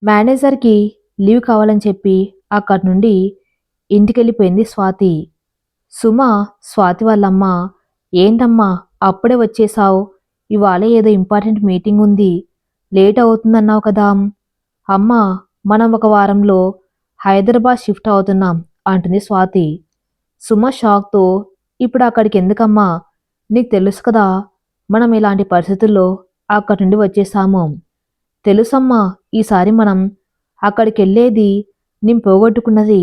మేనేజర్‌కి లీవ్ కావాలని చెప్పి అక్కడి నుండి ఇంటికెళ్ళిపోయింది స్వాతి. సుమ స్వాతి వాళ్ళమ్మ, "ఏంటమ్మా అప్పుడే వచ్చేశావు? ఇవాళ ఏదో ఇంపార్టెంట్ మీటింగ్ ఉంది. లేట్ అవుతుందన్నావు కదా!" "అమ్మా, మనం ఒక వారంలో హైదరాబాద్ షిఫ్ట్ అవుతున్నాం" అంటుంది స్వాతి. సుమ షాక్‌తో, "ఇప్పుడు అక్కడికెందుకమ్మా? నీకు తెలుసు కదా! మనం ఇలాంటి పరిస్థితుల్లో అక్కడి నుండి వచ్చేశాము." "తెలుసమ్మా, ఈసారి మనం అక్కడికెళ్ళేది నేను పోగొట్టుకున్నది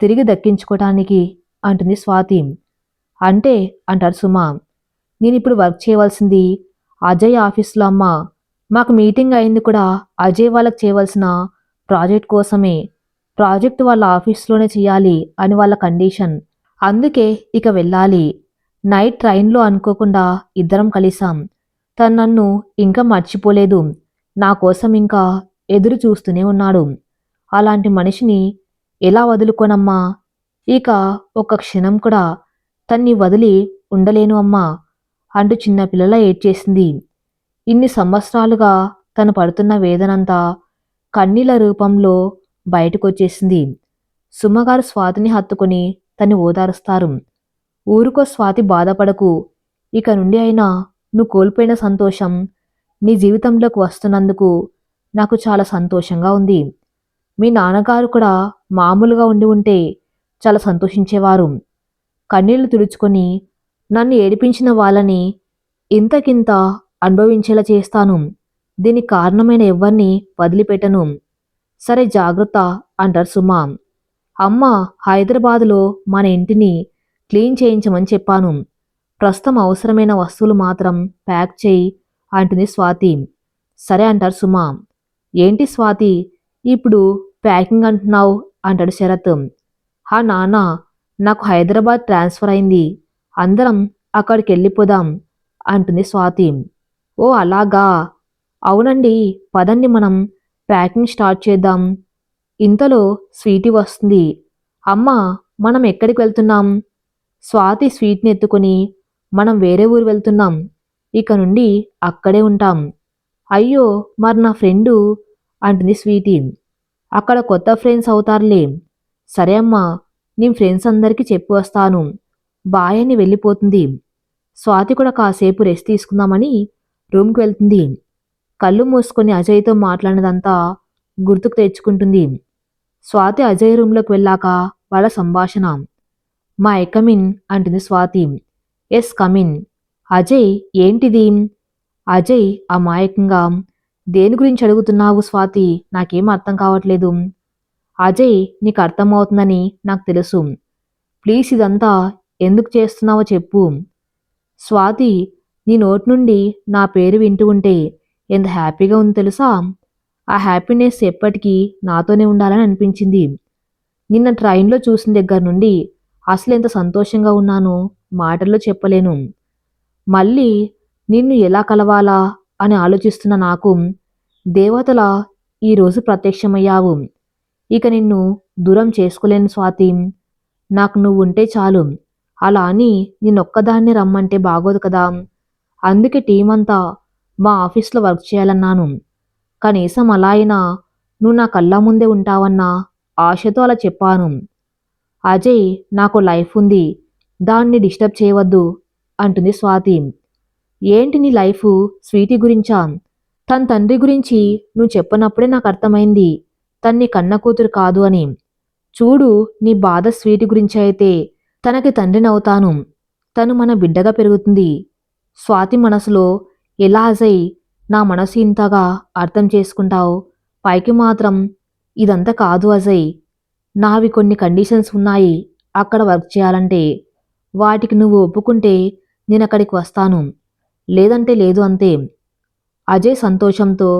తిరిగి దక్కించుకోటానికి" అంటుంది స్వాతి. "అంటే" అంటారు సుమ. "నేనిప్పుడు వర్క్ చేయవలసింది అజయ్ ఆఫీస్‌లో అమ్మా. మాకు మీటింగ్ అయింది కూడా అజయ్ వాళ్ళకి చేయవలసిన ప్రాజెక్ట్ కోసమే. ప్రాజెక్ట్ వాళ్ళ ఆఫీస్‌లోనే చేయాలి అని వాళ్ళ కండిషన్. అందుకే ఇక వెళ్ళాలి. నైట్ ట్రైన్‌లో అనుకోకుండా ఇద్దరం కలిసాం. తను నన్ను ఇంకా మర్చిపోలేదు. నా కోసం ఇంకా ఎదురు చూస్తూనే ఉన్నాడు. అలాంటి మనిషిని ఎలా వదులుకోనమ్మా? ఇక ఒక్క క్షణం కూడా తన్ని వదిలి ఉండలేను అమ్మా" అంటూ చిన్నపిల్లలా ఏడ్చేసింది. ఇన్ని సంవత్సరాలుగా తను పడుతున్న వేదనంతా కన్నీళ్ల రూపంలో బయటకొచ్చేసింది. సుమ్మగారు స్వాతిని హత్తుకొని తన్ని ఓదారుస్తారు. "ఊరుకో స్వాతి, బాధపడకు. ఇక నుండి అయినా నువ్వు కోల్పోయిన సంతోషం నీ జీవితంలోకి వస్తున్నందుకు నాకు చాలా సంతోషంగా ఉంది. మీ నాన్నగారు కూడా మామూలుగా ఉండి ఉంటే చాలా సంతోషించేవారు. కన్నీళ్లు తుడుచుకొని నన్ను ఏడిపించిన వాళ్ళని ఇంతకింత అనుభవించేలా చేస్తాను. దీనికి కారణమైన ఎవ్వరిని వదిలిపెట్టను. సరే, జాగ్రత్త" అంటారు సుమ. "అమ్మ, హైదరాబాదులో మన ఇంటిని క్లీన్ చేయించమని చెప్పాను. ప్రస్తుతం అవసరమైన వస్తువులు మాత్రం ప్యాక్ చేయి" అంటుంది స్వాతి. "సరే" అంటారు సుమ. "ఏంటి స్వాతి, ఇప్పుడు ప్యాకింగ్ అంటున్నావు" అంటాడు శరత్. "హా నాన్న, నాకు హైదరాబాద్ ట్రాన్స్ఫర్ అయింది. అందరం అక్కడికెళ్ళిపోదాం" అంటుంది స్వాతి. "ఓ అలాగా? అవునండి, పదండి మనం ప్యాకింగ్ స్టార్ట్ చేద్దాం." ఇంతలో స్వీటీ వస్తుంది. "అమ్మా, మనం ఎక్కడికి వెళ్తున్నాం?" స్వాతి స్వీట్‌ని ఎత్తుకొని, "మనం వేరే ఊరు వెళ్తున్నాం. ఇక నుండి అక్కడే ఉంటాం." "అయ్యో, మరి నా ఫ్రెండు" అంటుంది స్వీటీ. "అక్కడ కొత్త ఫ్రెండ్స్ అవుతారులే." "సరే అమ్మా, నేను ఫ్రెండ్స్ అందరికీ చెప్పి వస్తాను. బాయ్" అని వెళ్ళిపోతుంది. స్వాతి కూడా కాసేపు రెస్ట్ తీసుకుందామని రూమ్‌కి వెళ్తుంది. కళ్ళు మూసుకొని అజయ్‌తో మాట్లాడినదంతా గుర్తుకు తెచ్చుకుంటుంది. స్వాతి అజయ్ రూమ్‌లోకి వెళ్ళాక వాళ్ళ సంభాషణ. "మా కమిన్" అంటుంది స్వాతి. "Yes, come in." "అజయ్, ఏంటిది?" అజయ్ అమాయకంగా, "దేని గురించి అడుగుతున్నావు స్వాతి? నాకేం అర్థం కావట్లేదు." "అజయ్, నీకు అర్థమవుతుందని నాకు తెలుసు. ప్లీజ్ ఇదంతా ఎందుకు చేస్తున్నావో చెప్పు." స్వాతి, "నీ నోటి నుండి నా పేరు వింటూ ఉంటే ఎంత హ్యాపీగా ఉందో తెలుసా? ఆ హ్యాపీనెస్ ఎప్పటికీ నాతోనే ఉండాలని అనిపించింది. నిన్న ట్రైన్‌లో చూసిన దగ్గర నుండి అసలెంత సంతోషంగా ఉన్నానో మాటల్లో చెప్పలేను. మళ్ళీ నిన్ను ఎలా కలవాలా అని ఆలోచిస్తున్న నాకు దేవతలా ఈరోజు ప్రత్యక్షమయ్యావు. ఇక నిన్ను దూరం చేసుకోలేను స్వాతి. నాకు నువ్వుంటే చాలు. అలా అని నిన్నొక్కదాన్నే రమ్మంటే బాగోదు కదా! అందుకే టీమంతా మా ఆఫీస్‌లో వర్క్ చేయాలన్నాను. కనీసం అలా అయినా నువ్వు నా కళ్ళ ముందే ఉంటావన్న ఆశతో అలా చెప్పాను. అజయ్, నాకు లైఫ్ ఉంది. దాన్ని డిస్టర్బ్ చేయవద్దు" అంటుంది స్వాతి. "ఏంటి నీ లైఫు? స్వీటీ గురించా? తన తండ్రి గురించి నువ్వు చెప్పనప్పుడే నాకు అర్థమైంది తను నీ కన్న కూతురు కాదు అని. చూడు, నీ బాధ స్వీటీ గురించి అయితే తనకి తండ్రినవుతాను. తను మన బిడ్డగా పెరుగుతుంది." స్వాతి మనసులో, "ఎలా అజయ్ నా మనసు ఇంతగా అర్థం చేసుకుంటావు? పైకి మాత్రం ఇదంతా కాదు అజయ్. నావి కొన్ని కండిషన్స్ ఉన్నాయి అక్కడ వర్క్ చేయాలంటే. వాటికి నువ్వు ఒప్పుకుంటే నేనక్కడికి వస్తాను. లేదంటే లేదు అంతే." అజయ్ సంతోషంతో,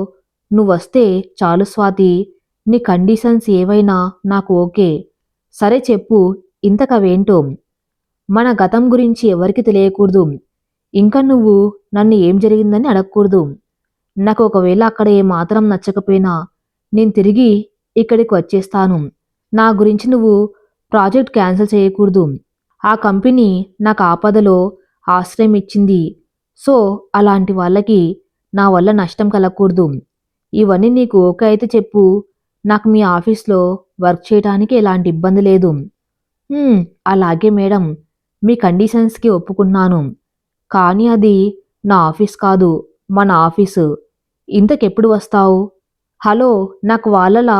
"నువ్వొస్తే చాలు స్వాతి. నీ కండిషన్స్ ఏవైనా నాకు ఓకే. సరే చెప్పు, ఇంతకవేంటో? మన గతం గురించి ఎవరికీ తెలియకూడదు. ఇంకా నువ్వు నన్ను ఏం జరిగిందని అడగకూడదు. నాకు ఒకవేళ అక్కడ ఏమాత్రం నచ్చకపోయినా నేను తిరిగి ఇక్కడికి వచ్చేస్తాను. నా గురించి నువ్వు ప్రాజెక్ట్ క్యాన్సిల్ చేయకూడదు. ఆ కంపెనీ నాకు ఆపదలో ఆశ్రయం ఇచ్చింది. సో, అలాంటి వాళ్ళకి నా వల్ల నష్టం కలగకూడదు. ఇవన్నీ నీకు ఓకే అయితే చెప్పు. నాకు మీ ఆఫీస్లో వర్క్ చేయడానికి ఎలాంటి ఇబ్బంది లేదు. "హ్మ్, అలాగే మేడం, మీ కండిషన్స్కి ఒప్పుకున్నాను. కానీ అది నా ఆఫీస్ కాదు, మన ఆఫీసు. ఇంతకెప్పుడు వస్తావు? హలో, నాకు వాళ్ళలా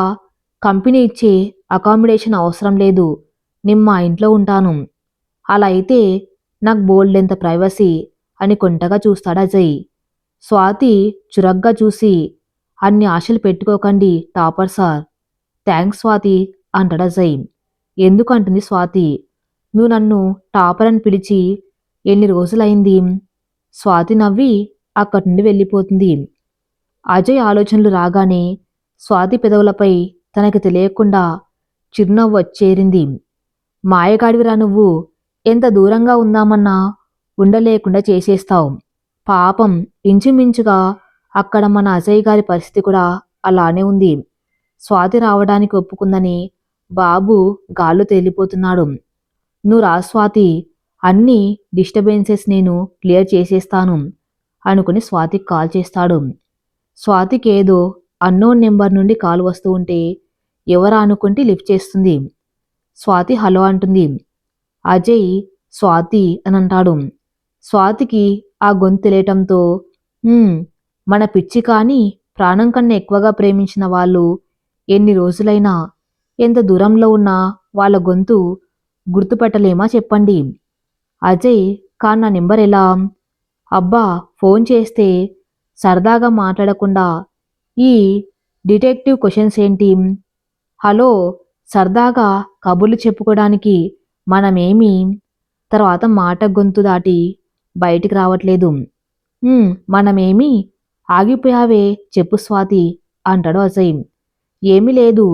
కంపెనీ ఇచ్చే అకామిడేషన్ అవసరం లేదు. నేను మా ఇంట్లో ఉంటాను. అలా అయితే నాకు బోల్డెంత ప్రైవసీ" అని కొంటగా చూస్తాడు అజయ్. స్వాతి చురగ్గా చూసి, అన్ని ఆశలు పెట్టుకోకండి టాపర్ సార్. థ్యాంక్స్ స్వాతి అంటాడు అజయ్. ఎందుకు అంటుంది స్వాతి. నువ్వు నన్ను టాపర్ అని పిలిచి ఎన్ని రోజులైంది? స్వాతి నవ్వి అక్కడి నుండి వెళ్ళిపోతుంది. అజయ్ ఆలోచనలు రాగానే స్వాతి పెదవులపై తనకి తెలియకుండా చిరునవ్వు వచ్చేరింది. మాయగాడివిరా నువ్వు. ఎంత దూరంగా ఉందామన్నా ఉండలేకుండా చేసేస్తావు. పాపం, ఇంచుమించుగా అక్కడ మన అజయ్ గారి పరిస్థితి కూడా అలానే ఉంది. స్వాతి రావడానికి ఒప్పుకుందని బాబు గాల్లో తేలిపోతున్నాడు. నువ్వు రా స్వాతి, అన్ని డిస్టర్బెన్సెస్ నేను క్లియర్ చేసేస్తాను అనుకుని స్వాతికి కాల్ చేస్తాడు. స్వాతికి ఏదో అన్నోన్ నెంబర్ నుండి కాల్ వస్తూ ఉంటే ఎవరా అనుకుంటే లిఫ్ట్ చేస్తుంది. స్వాతి హలో అంటుంది. అజయ్ స్వాతి అని అంటాడు. స్వాతికి ఆ గొంతు తెలియటంతో "హ్మ్, మన పిచ్చి కానీ ప్రాణం కన్నా ఎక్కువగా ప్రేమించిన వాళ్ళు ఎన్ని రోజులైనా ఎంత దూరంలో ఉన్నా వాళ్ళ గొంతు గుర్తుపట్టలేమా చెప్పండి. అజయ్, కానీ నా నెంబర్ ఎలా? అబ్బా, ఫోన్ చేస్తే సరదాగా మాట్లాడకుండా ఈ డిటెక్టివ్ క్వశ్చన్స్ ఏంటి? హలో, సరదాగా కబుర్లు చెప్పుకోవడానికి మనమేమి?" తర్వాత మాట గొంతు దాటి బయటికి రావట్లేదు. మనమేమి ఆగిపోయావే చెప్పు స్వాతి అంటాడు అజయ్. ఏమీ లేదు.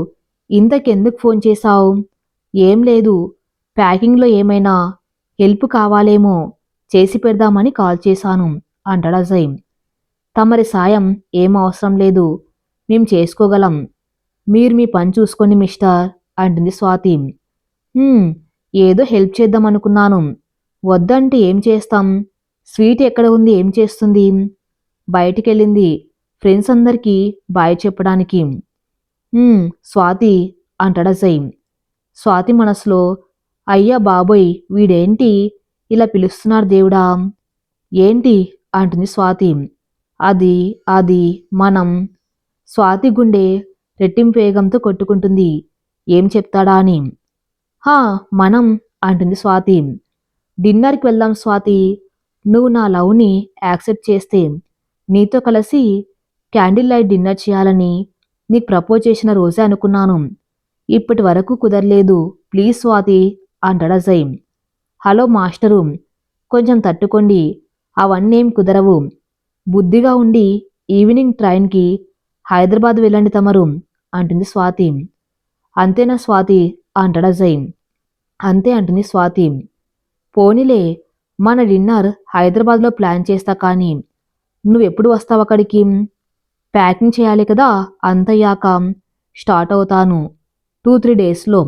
ఇంతకెందుకు ఫోన్ చేశావు? ఏం లేదు. ప్యాకింగ్లో ఏమైనా హెల్ప్ కావాలేమో చేసి పెడదామని కాల్ చేశాను అంటాడు అజయ్. తమరి సాయం ఏం అవసరం లేదు. మేం చేసుకోగలం. మీరు మీ పని చూసుకోండి మిస్టర్ అంటుంది స్వాతి. "హ్మ్, ఏదో హెల్ప్ చేద్దాం అనుకున్నాను. వద్దంటే ఏం చేస్తాం? స్వీట్ ఎక్కడ ఉంది, ఏం చేస్తుంది? బయటికెళ్ళింది ఫ్రెండ్స్ అందరికీ బాయ్ చెప్పడానికి." స్వాతి అంటాడు అజయ్. స్వాతి మనసులో, అయ్యా బాబోయ్, వీడేంటి ఇలా పిలుస్తున్నాడు దేవుడా? ఏంటి అంటుంది స్వాతి. అది అది మనం. స్వాతి గుండె రెట్టింపు వేగంతో కొట్టుకుంటుంది. ఏం చెప్తాడా అని. హా, మనం అంటుంది స్వాతి. డిన్నర్కి వెళ్దాం స్వాతి. నువ్వు నా లవ్ని యాక్సెప్ట్ చేస్తే నీతో కలిసి క్యాండిల్ లైట్ డిన్నర్ చేయాలని నీకు ప్రపోజ్ చేసిన రోజే అనుకున్నాను. ఇప్పటి వరకు కుదరలేదు. ప్లీజ్ స్వాతి అంటాడు అజయ్. హలో మాస్టరు, కొంచెం తట్టుకోండి. అవన్నేం కుదరవు. బుద్ధిగా ఉండి ఈవినింగ్ ట్రైన్కి హైదరాబాద్ వెళ్ళండి తమరు అంటుంది స్వాతి. అంతేనా స్వాతి అంటాడు అజయ్. అంతే అంటుంది స్వాతి. పోనీలే, మన డిన్నర్ హైదరాబాద్లో ప్లాన్ చేస్తా కానీ నువ్వెప్పుడు వస్తావు అక్కడికి? ప్యాకింగ్ చేయాలి కదా, అంతయ్యాక స్టార్ట్ అవుతాను. 2-3 డేస్లో.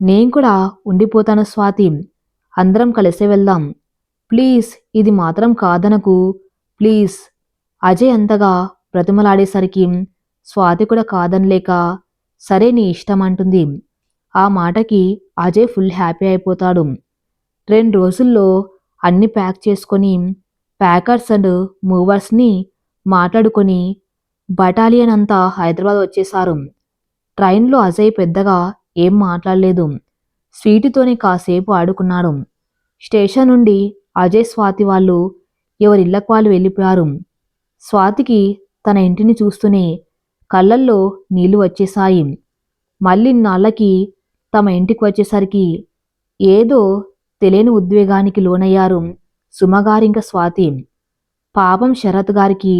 నేను కూడా ఉండిపోతాను స్వాతి. అందరం కలిసే వెళ్దాం. ప్లీజ్, ఇది మాత్రం కాదనకు. ప్లీజ్. అజయ్ అంతగా బ్రతిమలాడేసరికి స్వాతి కూడా కాదనలేక సరే నీ ఇష్టం అంటుంది. ఆ మాటకి అజయ్ ఫుల్ హ్యాపీ అయిపోతాడు. 2 రోజుల్లో అన్ని ప్యాక్ చేసుకొని ప్యాకర్స్ అండ్ మూవర్స్ని మాట్లాడుకొని బటాలియన్ అంతా హైదరాబాద్ వచ్చేశారు. ట్రైన్లో అజయ్ పెద్దగా ఏం మాట్లాడలేదు. స్వీటుతోనే కాసేపు ఆడుకున్నాడు. స్టేషన్ నుండి అజయ్ స్వాతి వాళ్ళు ఎవరిళ్ళకు వాళ్ళు వెళ్ళిపోయారు. స్వాతికి తన ఇంటిని చూస్తూనే కళ్ళల్లో నీళ్లు వచ్చేశాయి. మళ్ళీ నాళ్ళకి తమ ఇంటికి వచ్చేసరికి ఏదో తెలియని ఉద్వేగానికి లోనయ్యారు సుమగారింక స్వాతి. పాపం శరత్ గారికి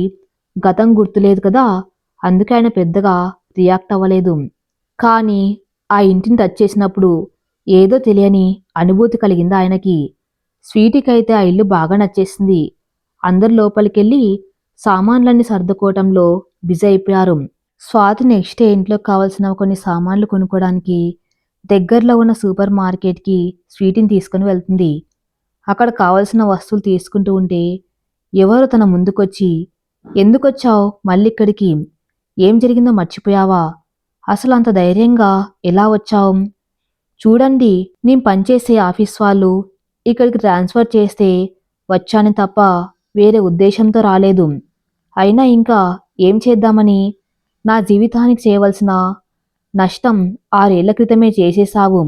గతం గుర్తులేదు కదా, అందుకే ఆయన పెద్దగా రియాక్ట్ అవ్వలేదు. కానీ ఆ ఇంటిని టచ్ చేసినప్పుడు ఏదో తెలియని అనుభూతి కలిగింది ఆయనకి. స్వీటీకైతే ఆ ఇల్లు బాగా నచ్చేసింది. అందరు లోపలికెళ్ళి సామాన్లన్నీ సర్దుకోవటంలో బిజీ అయిపోయారు. స్వాతి నెక్స్ట్ డే ఇంట్లో కావలసిన కొన్ని సామాన్లు కొనుక్కోవడానికి దగ్గరలో ఉన్న సూపర్ మార్కెట్కి స్వీటీని తీసుకుని వెళ్తుంది. అక్కడ కావలసిన వస్తువులు తీసుకుంటూ ఉంటే ఎవరో తన ముందుకొచ్చి, ఎందుకొచ్చావు మళ్ళీ ఇక్కడికి? ఏం జరిగిందో మర్చిపోయావా? అసలు అంత ధైర్యంగా ఎలా వచ్చావు? చూడండి, నేను పనిచేసే ఆఫీస్ వాళ్ళు ఇక్కడికి ట్రాన్స్ఫర్ చేస్తే వచ్చాను తప్ప వేరే ఉద్దేశంతో రాలేదు. అయినా ఇంకా ఏం చేద్దామని నా జీవితానికి చేయవలసిన నష్టం 6 ఏళ్ల క్రితమే చేసేశావు.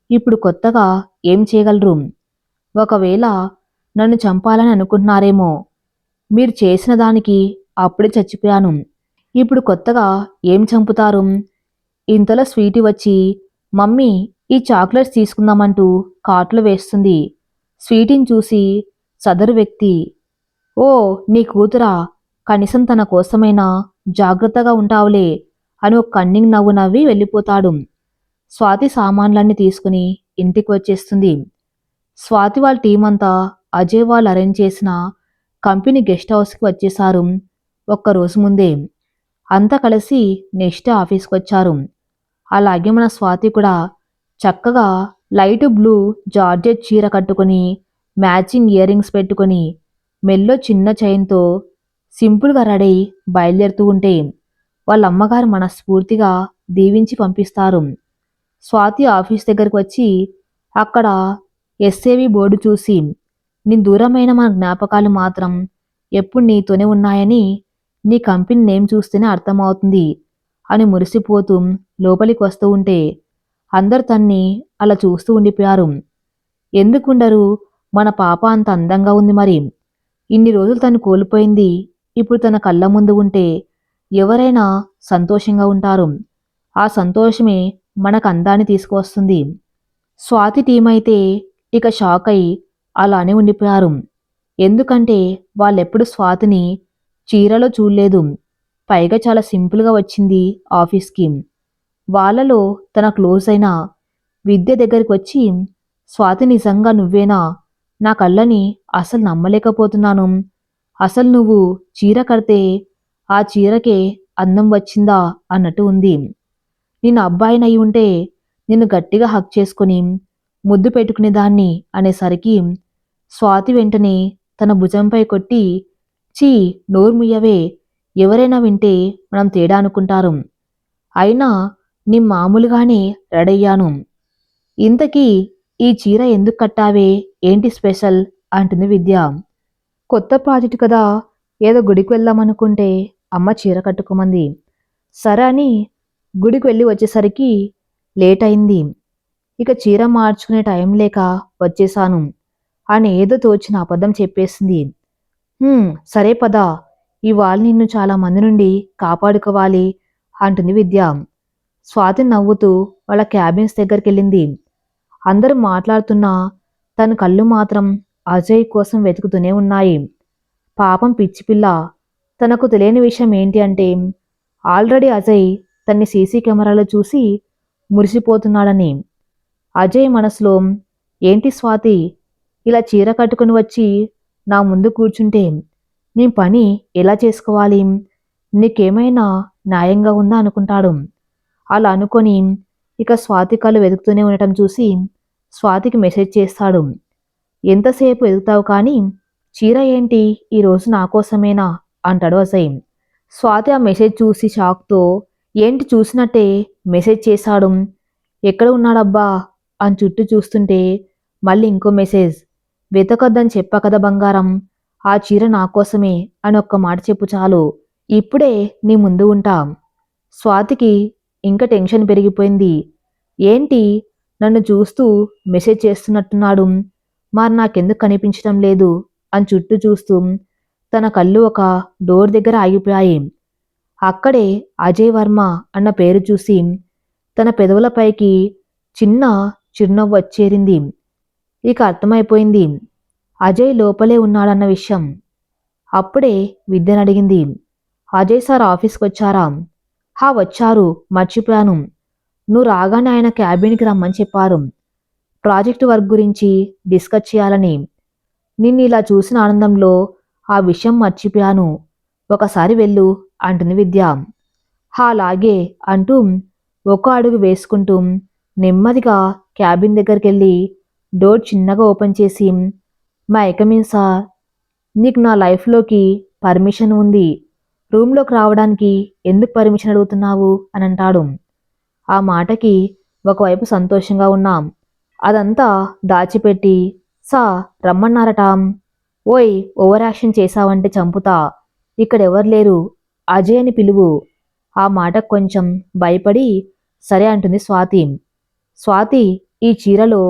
ఇప్పుడు కొత్తగా ఏం చేయగలరు? ఒకవేళ నన్ను చంపాలని అనుకుంటున్నారేమో. మీరు చేసిన దానికి అప్పుడే చచ్చిపోయాను. ఇప్పుడు కొత్తగా ఏం చంపుతారు? ఇంతలో స్వీటీ వచ్చి, మమ్మీ ఈ చాక్లెట్స్ తీసుకుందామంటూ కార్ట్లో వేస్తుంది. స్వీటీని చూసి సదరు వ్యక్తి, ఓ నీ కూతురా, కనీసం తన కోసమైనా జాగ్రత్తగా ఉంటావులే అని ఒక కన్నింగ్ నవ్వు నవ్వి వెళ్ళిపోతాడు. స్వాతి సామాన్లన్నీ తీసుకుని ఇంటికి వచ్చేస్తుంది. స్వాతి వాళ్ళ టీం అంతా అజయ్ వాళ్ళు అరేంజ్ చేసిన కంపెనీ గెస్ట్ హౌస్కి వచ్చేశారు. ఒక్కరోజు ముందే అంతా కలిసి నెక్స్ట్ ఆఫీస్కి వచ్చారు. అలాగే మన స్వాతి కూడా చక్కగా లైట్ బ్లూ జార్జెట్ చీర కట్టుకుని మ్యాచింగ్ ఇయర్ రింగ్స్ పెట్టుకుని మెల్లో చిన్న చైన్తో సింపుల్గా రెడీ బయలుదేరుతూ ఉంటే వాళ్ళ అమ్మగారు మనస్ఫూర్తిగా దీవించి పంపిస్తారు. స్వాతి ఆఫీస్ దగ్గరికి వచ్చి అక్కడ ఎస్ఏవి బోర్డు చూసి, నీ దూరమైన మన జ్ఞాపకాలు మాత్రం ఎప్పుడు నీతోనే ఉన్నాయని నీ కంపెనీ నేమ్ చూస్తేనే అర్థమవుతుంది అని మురిసిపోతూ లోపలికి వస్తూ ఉంటే అందరు తన్ని అలా చూస్తూ ఉండిపోయారు. ఎందుకుండరు? మన పాప అంత అందంగా ఉంది మరి. ఇన్ని రోజులు తను కోల్పోయింది ఇప్పుడు తన కళ్ళ ముందు ఉంటే ఎవరైనా సంతోషంగా ఉంటారు. ఆ సంతోషమే మనకు అందాన్ని తీసుకువస్తుంది. స్వాతి టీం అయితే ఇక షాక్ అయి అలానే ఉండిపోయారు. ఎందుకంటే వాళ్ళెప్పుడు స్వాతిని చీరలో చూడలేదు. పైగా చాలా సింపుల్గా వచ్చింది ఆఫీస్కి. వాళ్ళలో తన క్లోజ్ అయిన విద్య దగ్గరికి వచ్చి, స్వాతి నిజంగా నువ్వేనా? నా కళ్ళని అసలు నమ్మలేకపోతున్నాను. అసలు నువ్వు చీర కడితే ఆ చీరకే అందం వచ్చిందా అన్నట్టు ఉంది. నేను అబ్బాయినయి ఉంటే నిన్ను గట్టిగా హక్ చేసుకుని ముద్దు పెట్టుకునేదాన్ని అనేసరికి స్వాతి వెంటనే తన భుజంపై కొట్టి, చీ నోరు ముయ్యవే, ఎవరైనా వింటే మనం తేడా అనుకుంటారు. అయినా నీ మామూలుగానే రెడయ్యాను. ఇంతకీ ఈ చీర ఎందుకు కట్టావే? ఏంటి స్పెషల్ అంటుంది విద్య. కొత్త ప్రాజెక్ట్ కదా, ఏదో గుడికి వెళ్దామనుకుంటే అమ్మ చీర కట్టుకోమంది. సరే అని గుడికి వెళ్ళి వచ్చేసరికి లేట్ అయింది. ఇక చీర మార్చుకునే టైం లేక వచ్చేశాను అని ఏదో తోచిన అబద్ధం చెప్పేసింది. సరే పదా, ఇవాళ నిన్ను చాలా మంది నుండి కాపాడుకోవాలి అంటుంది విద్య. స్వాతి నవ్వుతూ వాళ్ళ క్యాబిన్స్ దగ్గరికి వెళ్ళింది. అందరూ మాట్లాడుతున్నా తన కళ్ళు మాత్రం అజయ్ కోసం వెతుకుతూనే ఉన్నాయి. పాపం పిచ్చిపిల్ల. తనకు తెలియని విషయం ఏంటి అంటే ఆల్రెడీ అజయ్ తన్ని సీసీ కెమెరాలో చూసి మురిసిపోతున్నాడని. అజయ్ మనసులో, ఏంటి స్వాతి ఇలా చీర కట్టుకుని వచ్చి నా ముందు కూర్చుంటే నీ పని ఎలా చేసుకోవాలి? నీకేమైనా న్యాయంగా ఉందా అనుకుంటాడు. అలా అనుకొని ఇక స్వాతి కళ్ళు వెతుకుతూనే ఉండటం చూసి స్వాతికి మెసేజ్ చేస్తాడు. ఎంతసేపు వెతుకుతావు కానీ చీర ఏంటి ఈరోజు నా కోసమేనా అంటాడు అజయ్. స్వాతి ఆ మెసేజ్ చూసి షాక్తో, ఏంటి చూసినట్టే మెసేజ్ చేశాడు, ఎక్కడ ఉన్నాడబ్బా అని చుట్టూ చూస్తుంటే మళ్ళీ ఇంకో మెసేజ్, వెతకొద్దని చెప్పా కదా బంగారం, ఆ చీర నా కోసమే అని ఒక్క మాట చెప్పు చాలు, ఇప్పుడే నీ ముందు ఉంటా. స్వాతికి ఇంకా టెన్షన్ పెరిగిపోయింది. ఏంటి నన్ను చూస్తూ మెసేజ్ చేస్తున్నట్టున్నాడు, మరి నాకెందుకు కనిపించడం లేదు అని చుట్టూ చూస్తూ తన కళ్ళు ఒక డోర్ దగ్గర ఆగిపోయాయి. అక్కడే అజయ్ వర్మ అన్న పేరు చూసి తన పెదవులపైకి చిన్న చిరునవ్వు వచ్చేరింది. ఇక అర్థమైపోయింది అజయ్ లోపలే ఉన్నాడన్న విషయం. అప్పుడే విద్యను అడిగింది, అజయ్ సార్ ఆఫీస్కి వచ్చారా? హా వచ్చారు, మర్చిపోయాను. నువ్వు రాగానే ఆయన క్యాబిన్కి రమ్మని చెప్పారు. ప్రాజెక్టు వర్క్ గురించి డిస్కస్ చేయాలని. నిన్ను ఇలా చూసిన ఆనందంలో ఆ విషయం మర్చిపోయాను. ఒకసారి వెళ్ళు అంటుంది విద్య. హా అలాగే అంటూ ఒక అడుగు వేసుకుంటూ నెమ్మదిగా క్యాబిన్ దగ్గరికి వెళ్ళి డోర్ చిన్నగా ఓపెన్ చేసి, మై కమిన్ సార్, నీకు నా లైఫ్లోకి పర్మిషన్ ఉంది, రూమ్లోకి రావడానికి ఎందుకు పర్మిషన్ అడుగుతున్నావు అని అంటాడు. ఆ మాటకి ఒకవైపు సంతోషంగా ఉన్నాం. అదంతా దాచిపెట్టి సా రమ్మన్నారటాం. ఓయ్ ఓవర్ యాక్షన్ చేశావంటే చంపుతా. ఇక్కడెవరు లేరు. అజయ్ అని పిలువు. ఆ మాటకు కొంచెం భయపడి సరే అంటుంది స్వాతి. స్వాతి, ఈ చీరలో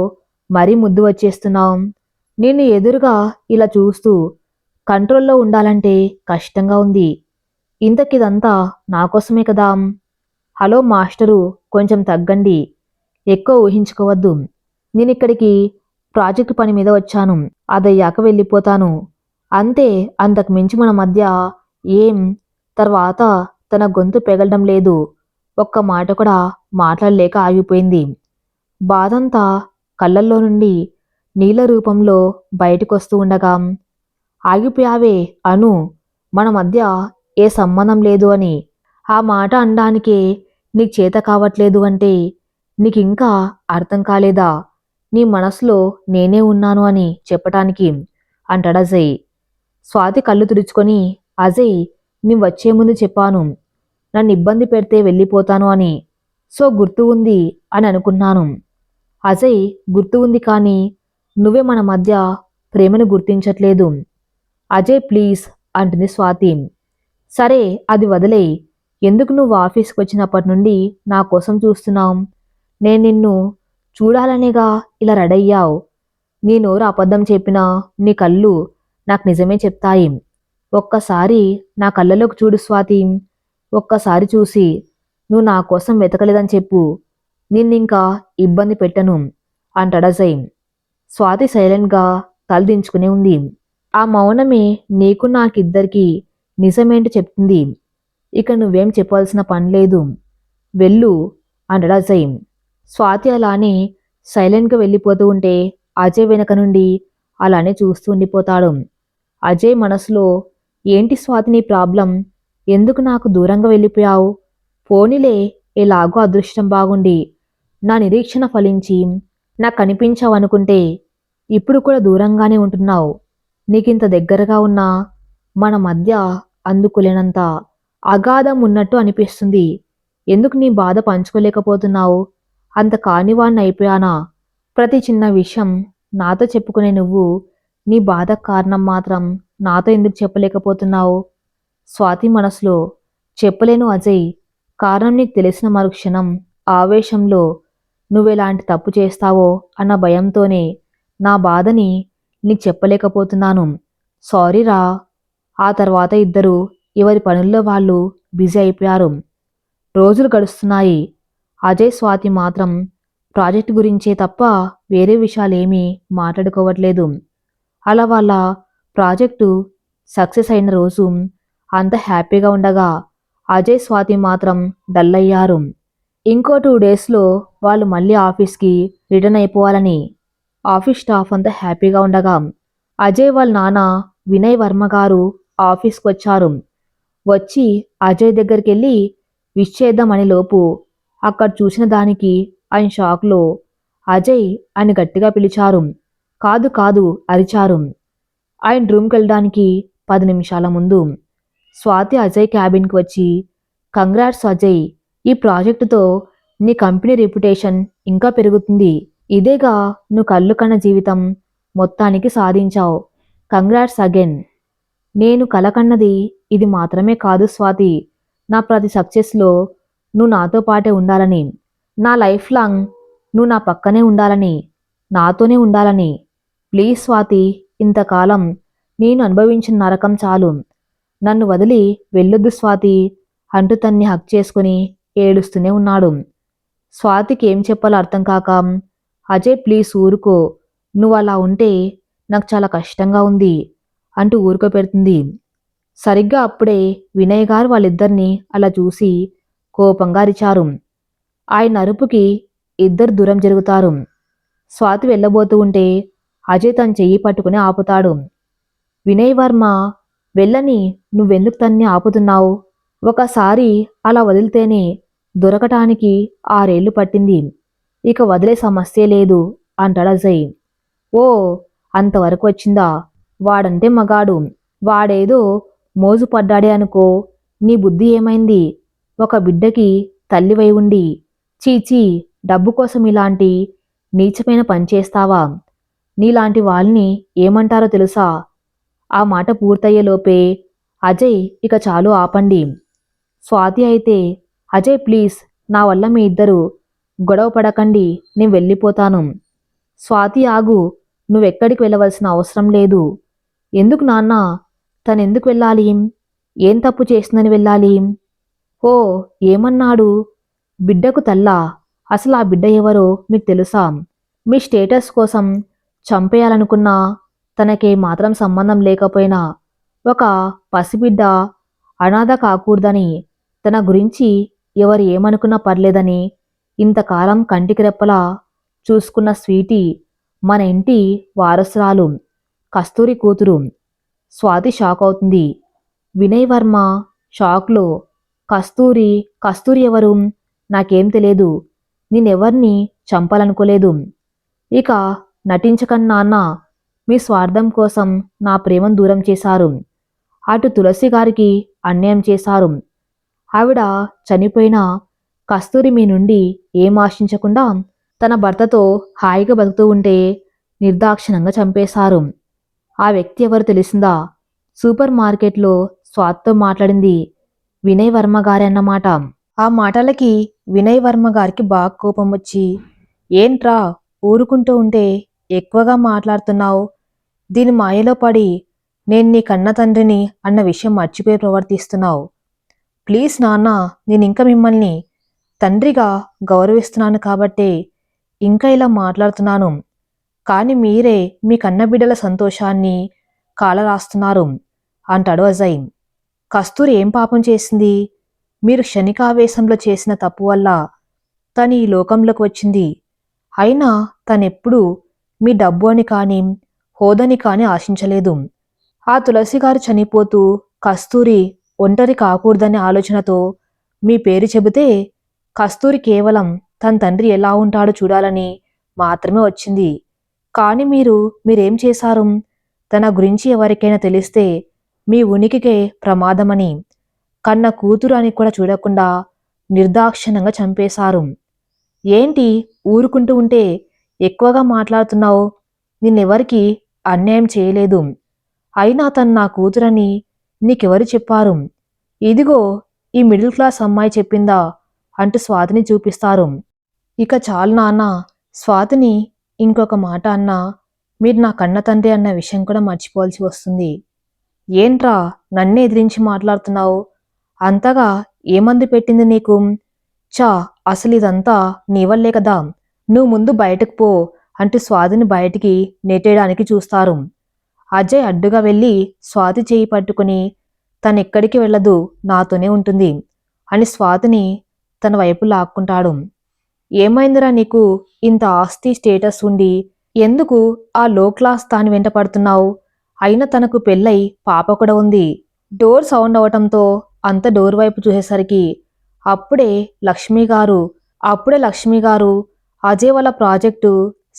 మరీ ముద్దు వచ్చేస్తున్నావు. నిన్ను ఎదురుగా ఇలా చూస్తూ కంట్రోల్లో ఉండాలంటే కష్టంగా ఉంది. ఇంతకిదంతా నాకోసమే కదా. హలో మాస్టరు, కొంచెం తగ్గండి. ఎక్కువ ఊహించుకోవద్దు. నేనిక్కడికి ప్రాజెక్టు పని మీద వచ్చాను. అదయ్యాక వెళ్ళిపోతాను. అంతే, అంతకు మించి మన మధ్య ఏం. తర్వాత తన గొంతు పెగలడం లేదు. ఒక్క మాట కూడా మాట్లాడలేక ఆగిపోయింది. బాధంతా కళ్ళల్లో నుండి నీళ్ల రూపంలో బయటకొస్తూ ఉండగా, ఆగిపోయావే అను, మన మధ్య ఏ సంబంధం లేదు అని. ఆ మాట అనడానికే నీకు చేత కావట్లేదు అంటే నీకింకా అర్థం కాలేదా? నీ మనసులో నేనే ఉన్నాను అని చెప్పటానికి అంటాడు అజయ్. స్వాతి కళ్ళు తుడుచుకొని, అజయ్, నీ వచ్చే ముందు చెప్పాను నన్ను ఇబ్బంది పెడితే వెళ్ళిపోతాను అని. సో గుర్తు ఉంది అని అనుకున్నాను. అజయ్, గుర్తు ఉంది కానీ నువ్వే మన మధ్య ప్రేమను గుర్తించట్లేదు. అజయ్ ప్లీజ్ అంటుంది స్వాతి. సరే అది వదిలేయ్. ఎందుకు నువ్వు ఆఫీస్కి వచ్చినప్పటి నుండి నా కోసం చూస్తున్నావు? నేను నిన్ను చూడాలనేగా ఇలా రెడయ్యావు. నీ నోరు అబద్ధం చెప్పినా నీ కళ్ళు నాకు నిజమే చెప్తాయి. ఒక్కసారి నా కళ్ళలోకి చూడు స్వాతి. ఒక్కసారి చూసి నువ్వు నా కోసం వెతకలేదని చెప్పు. నిన్నింకా ఇబ్బంది పెట్టను అంటాడు అజయ్. స్వాతి సైలెంట్గా తలదించుకుని ఉంది. ఆ మౌనమే నీకు నాకిద్దరికీ నిజమేంటో చెప్తుంది. ఇక నువ్వేం చెప్పాల్సిన పని లేదు. వెళ్ళు అంటాడు అజయ్. స్వాతి అలానే సైలెంట్గా వెళ్ళిపోతూ ఉంటే అజయ్ వెనక నుండి అలానే చూస్తూ ఉండిపోతాడు. అజయ్ మనసులో, ఏంటి స్వాతి నీ ప్రాబ్లం? ఎందుకు నాకు దూరంగా వెళ్ళిపోయావు? పోనీలే, ఎలాగో అదృష్టం బాగుండి నా నిరీక్షణ ఫలించి నాకు కనిపించావనుకుంటే ఇప్పుడు కూడా దూరంగానే ఉంటున్నావు. నీకింత దగ్గరగా ఉన్నా మన మధ్య అందుకోలేనంత అగాధం ఉన్నట్టు అనిపిస్తుంది. ఎందుకు నీ బాధ పంచుకోలేకపోతున్నావు? అంత కానివాణ్ణి అయిపోయానా? ప్రతి చిన్న విషయం నాతో చెప్పుకునే నువ్వు నీ బాధకు కారణం మాత్రం నాతో ఎందుకు చెప్పలేకపోతున్నావు? స్వాతి మనసులో, చెప్పలేను అజయ్. కారణం నీకు తెలిసిన మరుక్షణం ఆవేశంలో నువ్వెలాంటి తప్పు చేస్తావో అన్న భయంతోనే నా బాధని నీకు చెప్పలేకపోతున్నాను. సారీరా. ఆ తర్వాత ఇద్దరు ఎవరి పనుల్లో వాళ్ళు బిజీ అయిపోయారు. రోజులు గడుస్తున్నాయి. అజయ్ స్వాతి మాత్రం ప్రాజెక్ట్ గురించే తప్ప వేరే విషయాలేమీ మాట్లాడుకోవట్లేదు. అలా వాళ్ళ ప్రాజెక్టు సక్సెస్ అయిన రోజు అంత హ్యాపీగా ఉండగా అజయ్ స్వాతి మాత్రం డల్ అయ్యారు. ఇంకో 2 డేస్లో వాళ్ళు మళ్ళీ ఆఫీస్కి రిటర్న్ అయిపోవాలని ఆఫీస్ స్టాఫ్ అంతా హ్యాపీగా ఉండగా అజయ్ వాళ్ళ నాన్న వినయ్ వర్మ గారు ఆఫీస్కి వచ్చారు. వచ్చి అజయ్ దగ్గరికి వెళ్ళి విష్ చేద్దామని లోపు అక్కడ చూసిన దానికి ఆయన షాక్లో అజయ్ అని గట్టిగా పిలిచారు. కాదు కాదు అరిచారు. ఆయన రూమ్కి వెళ్ళడానికి 10 నిమిషాల ముందు స్వాతి అజయ్ క్యాబిన్కి వచ్చి, కంగ్రాట్స్ అజయ్, ఈ ప్రాజెక్టుతో నీ కంపెనీ రెప్యుటేషన్ ఇంకా పెరుగుతుంది. ఇదేగా నువ్వు కళ్ళు కన్న జీవితం మొత్తానికి సాధించావు. Congrats again. నేను కలకన్నది ఇది మాత్రమే కాదు స్వాతి. నా ప్రతి సక్సెస్లో నువ్వు నాతో పాటే ఉండాలని, నా లైఫ్ లాంగ్ నువ్వు నా పక్కనే ఉండాలని, నాతోనే ఉండాలని. ప్లీజ్ స్వాతి, ఇంతకాలం నేను అనుభవించిన నరకం చాలు. నన్ను వదిలి వెళ్ళొద్దు స్వాతి అంటూ తన్ని హక్ చేసుకుని ఏడుస్తూనే ఉన్నాడు. స్వాతికి ఏం చెప్పాలో అర్థం కాక, అజయ్ ప్లీజ్ ఊరుకో, నువ్వు అలా ఉంటే నాకు చాలా కష్టంగా ఉంది అంటూ ఊరుకోపెడుతుంది. సరిగ్గా అప్పుడే వినయ్ గారు వాళ్ళిద్దరినీ అలా చూసి కోపంగా అరిచారు. ఆయన అరుపుకి ఇద్దరు దూరం జరుగుతారు. స్వాతి వెళ్ళబోతూ ఉంటే అజయ్ తన చెయ్యి పట్టుకుని ఆపుతాడు. వినయ్ వర్మ, వెళ్ళని నువ్వెందుకు తన్ని ఆపుతున్నావు? ఒకసారి అలా వదిలితేనే దొరకటానికి 6 ఏళ్లు పట్టింది. ఇక వదిలే సమస్యే లేదు అంటాడు అజయ్. ఓ, అంతవరకు వచ్చిందా? వాడంటే మగాడు. వాడేదో మోజు పడ్డాడే అనుకో. నీ బుద్ధి ఏమైంది? ఒక బిడ్డకి తల్లివై ఉండి చీచీ, డబ్బు కోసం ఇలాంటి నీచమైన పని చేస్తావా? నీలాంటి వాళ్ళని ఏమంటారో తెలుసా? ఆ మాట పూర్తయ్యేలోపే అజయ్ ఇక చాలు ఆపండి. స్వాతి అయితే అజయ్ ప్లీజ్, నా వల్ల మీ ఇద్దరు గొడవ పడకండి, నేను వెళ్ళిపోతాను. స్వాతి ఆగు, నువ్వెక్కడికి వెళ్ళవలసిన అవసరం లేదు. ఎందుకు నాన్న? తనెందుకు వెళ్ళాలి? ఏం తప్పు చేసిందని వెళ్ళాలి? ఓ, ఏమన్నాడు? బిడ్డకు తల్లా? అసలు ఆ బిడ్డ ఎవరో మీకు తెలుసా? మీ స్టేటస్ కోసం చంపేయాలనుకున్నా, తనకే మాత్రం సంబంధం లేకపోయినా ఒక పసిబిడ్డ అనాథ కాకూడదని, తన గురించి ఎవరు ఏమనుకున్నా పర్లేదని ఇంతకాలం కంటికి రెప్పలా చూసుకున్న స్వీటీ మన ఇంటి వారసురాలు, కస్తూరి కూతురు. స్వాతి షాక్ అవుతుంది. వినయ్ వర్మ షాక్లో, కస్తూరి కస్తూరి ఎవరు? నాకేం తెలియదు. నేనెవర్ని చంపాలనుకోలేదు. ఇక నటించకన్నా నాన్న, మీ స్వార్థం కోసం నా ప్రేమను దూరం చేశారు. అటు తులసి గారికి అన్యాయం చేశారు. ఆవిడ చనిపోయినా కస్తూరి మీ నుండి ఏం ఆశించకుండా తన భర్తతో హాయిగా బతుకుతూ ఉంటే నిర్దాక్షిణంగా చంపేశారు. ఆ వ్యక్తి ఎవరు తెలిసిందా? సూపర్ మార్కెట్లో స్వాతితో మాట్లాడింది వినయ్ వర్మ గారే అన్నమాట. ఆ మాటలకి వినయ్ వర్మ గారికి బాగా కోపం వచ్చి, ఏంట్రా ఊరుకుంటూ ఉంటే ఎక్కువగా మాట్లాడుతున్నావు? దీని మాయలో పడి నేను నీ కన్న తండ్రిని అన్న విషయం మర్చిపోయి ప్రవర్తిస్తున్నావు. ప్లీజ్ నాన్న, నేనింక మిమ్మల్ని తండ్రిగా గౌరవిస్తున్నాను కాబట్టే ఇంకా ఇలా మాట్లాడుతున్నాను. కానీ మీరే మీ కన్నబిడ్డల సంతోషాన్ని కాలరాస్తున్నారు అంటాడు అజయ్. కస్తూరి ఏం పాపం చేసింది? మీరు క్షణికావేశంలో చేసిన తప్పు వల్ల తను ఈ లోకంలోకి వచ్చింది. అయినా తనెప్పుడూ మీ డబ్బు అని కానీ హోదని కానీ ఆశించలేదు. ఆ తులసిగారు చనిపోతూ కస్తూరి ఒంటరి కాకూడదనే ఆలోచనతో మీ పేరు చెబితే కస్తూరి కేవలం తన తండ్రి ఎలా ఉంటాడో చూడాలని మాత్రమే వచ్చింది. కానీ మీరేం చేశారు? తన గురించి ఎవరికైనా తెలిస్తే మీ ఉనికికే ప్రమాదమని కన్న కూతురు అని కూడా చూడకుండా నిర్దాక్షిణ్యంగా చంపేశారు. ఏంటి ఊరుకుంటూ ఉంటే ఎక్కువగా మాట్లాడుతున్నావు? నిన్నెవరికి అన్యాయం చేయలేదు. అయినా తను నా కూతురని నీకెవరు చెప్పారు? ఇదిగో ఈ మిడిల్ క్లాస్ అమ్మాయి చెప్పిందా అంటూ స్వాతిని చూపిస్తారు. ఇక చాలు నాన్న, స్వాతిని ఇంకొక మాట అన్నా మీరు నా కన్న తండ్రి అన్న విషయం కూడా మర్చిపోవాల్సి వస్తుంది. ఏంట్రా నన్నే ఎదిరించి మాట్లాడుతున్నావు? అంతగా ఏమందు పెట్టింది నీకు? చా, అసలు ఇదంతా నీ వల్లే కదా. నువ్వు ముందు బయటకు పో అంటూ స్వాతిని బయటికి నెట్టేయడానికి చూస్తారు. అజయ్ అడ్డుగా వెళ్ళి స్వాతి చేయి పట్టుకుని తనెక్కడికి వెళ్ళదు, నాతోనే ఉంటుంది అని స్వాతిని తన వైపు లాక్కుంటాడు. ఏమైందిరా నీకు? ఇంత ఆస్తి స్టేటస్ ఉండి ఎందుకు ఆ లో క్లాస్ దాని వెంట పడుతున్నావు? అయినా తనకు పెళ్ళై పాప కూడా ఉంది. డోర్ సౌండ్ అవటంతో అంత డోర్ వైపు చూసేసరికి అప్పుడే లక్ష్మిగారు అజయ్ వాళ్ళ ప్రాజెక్టు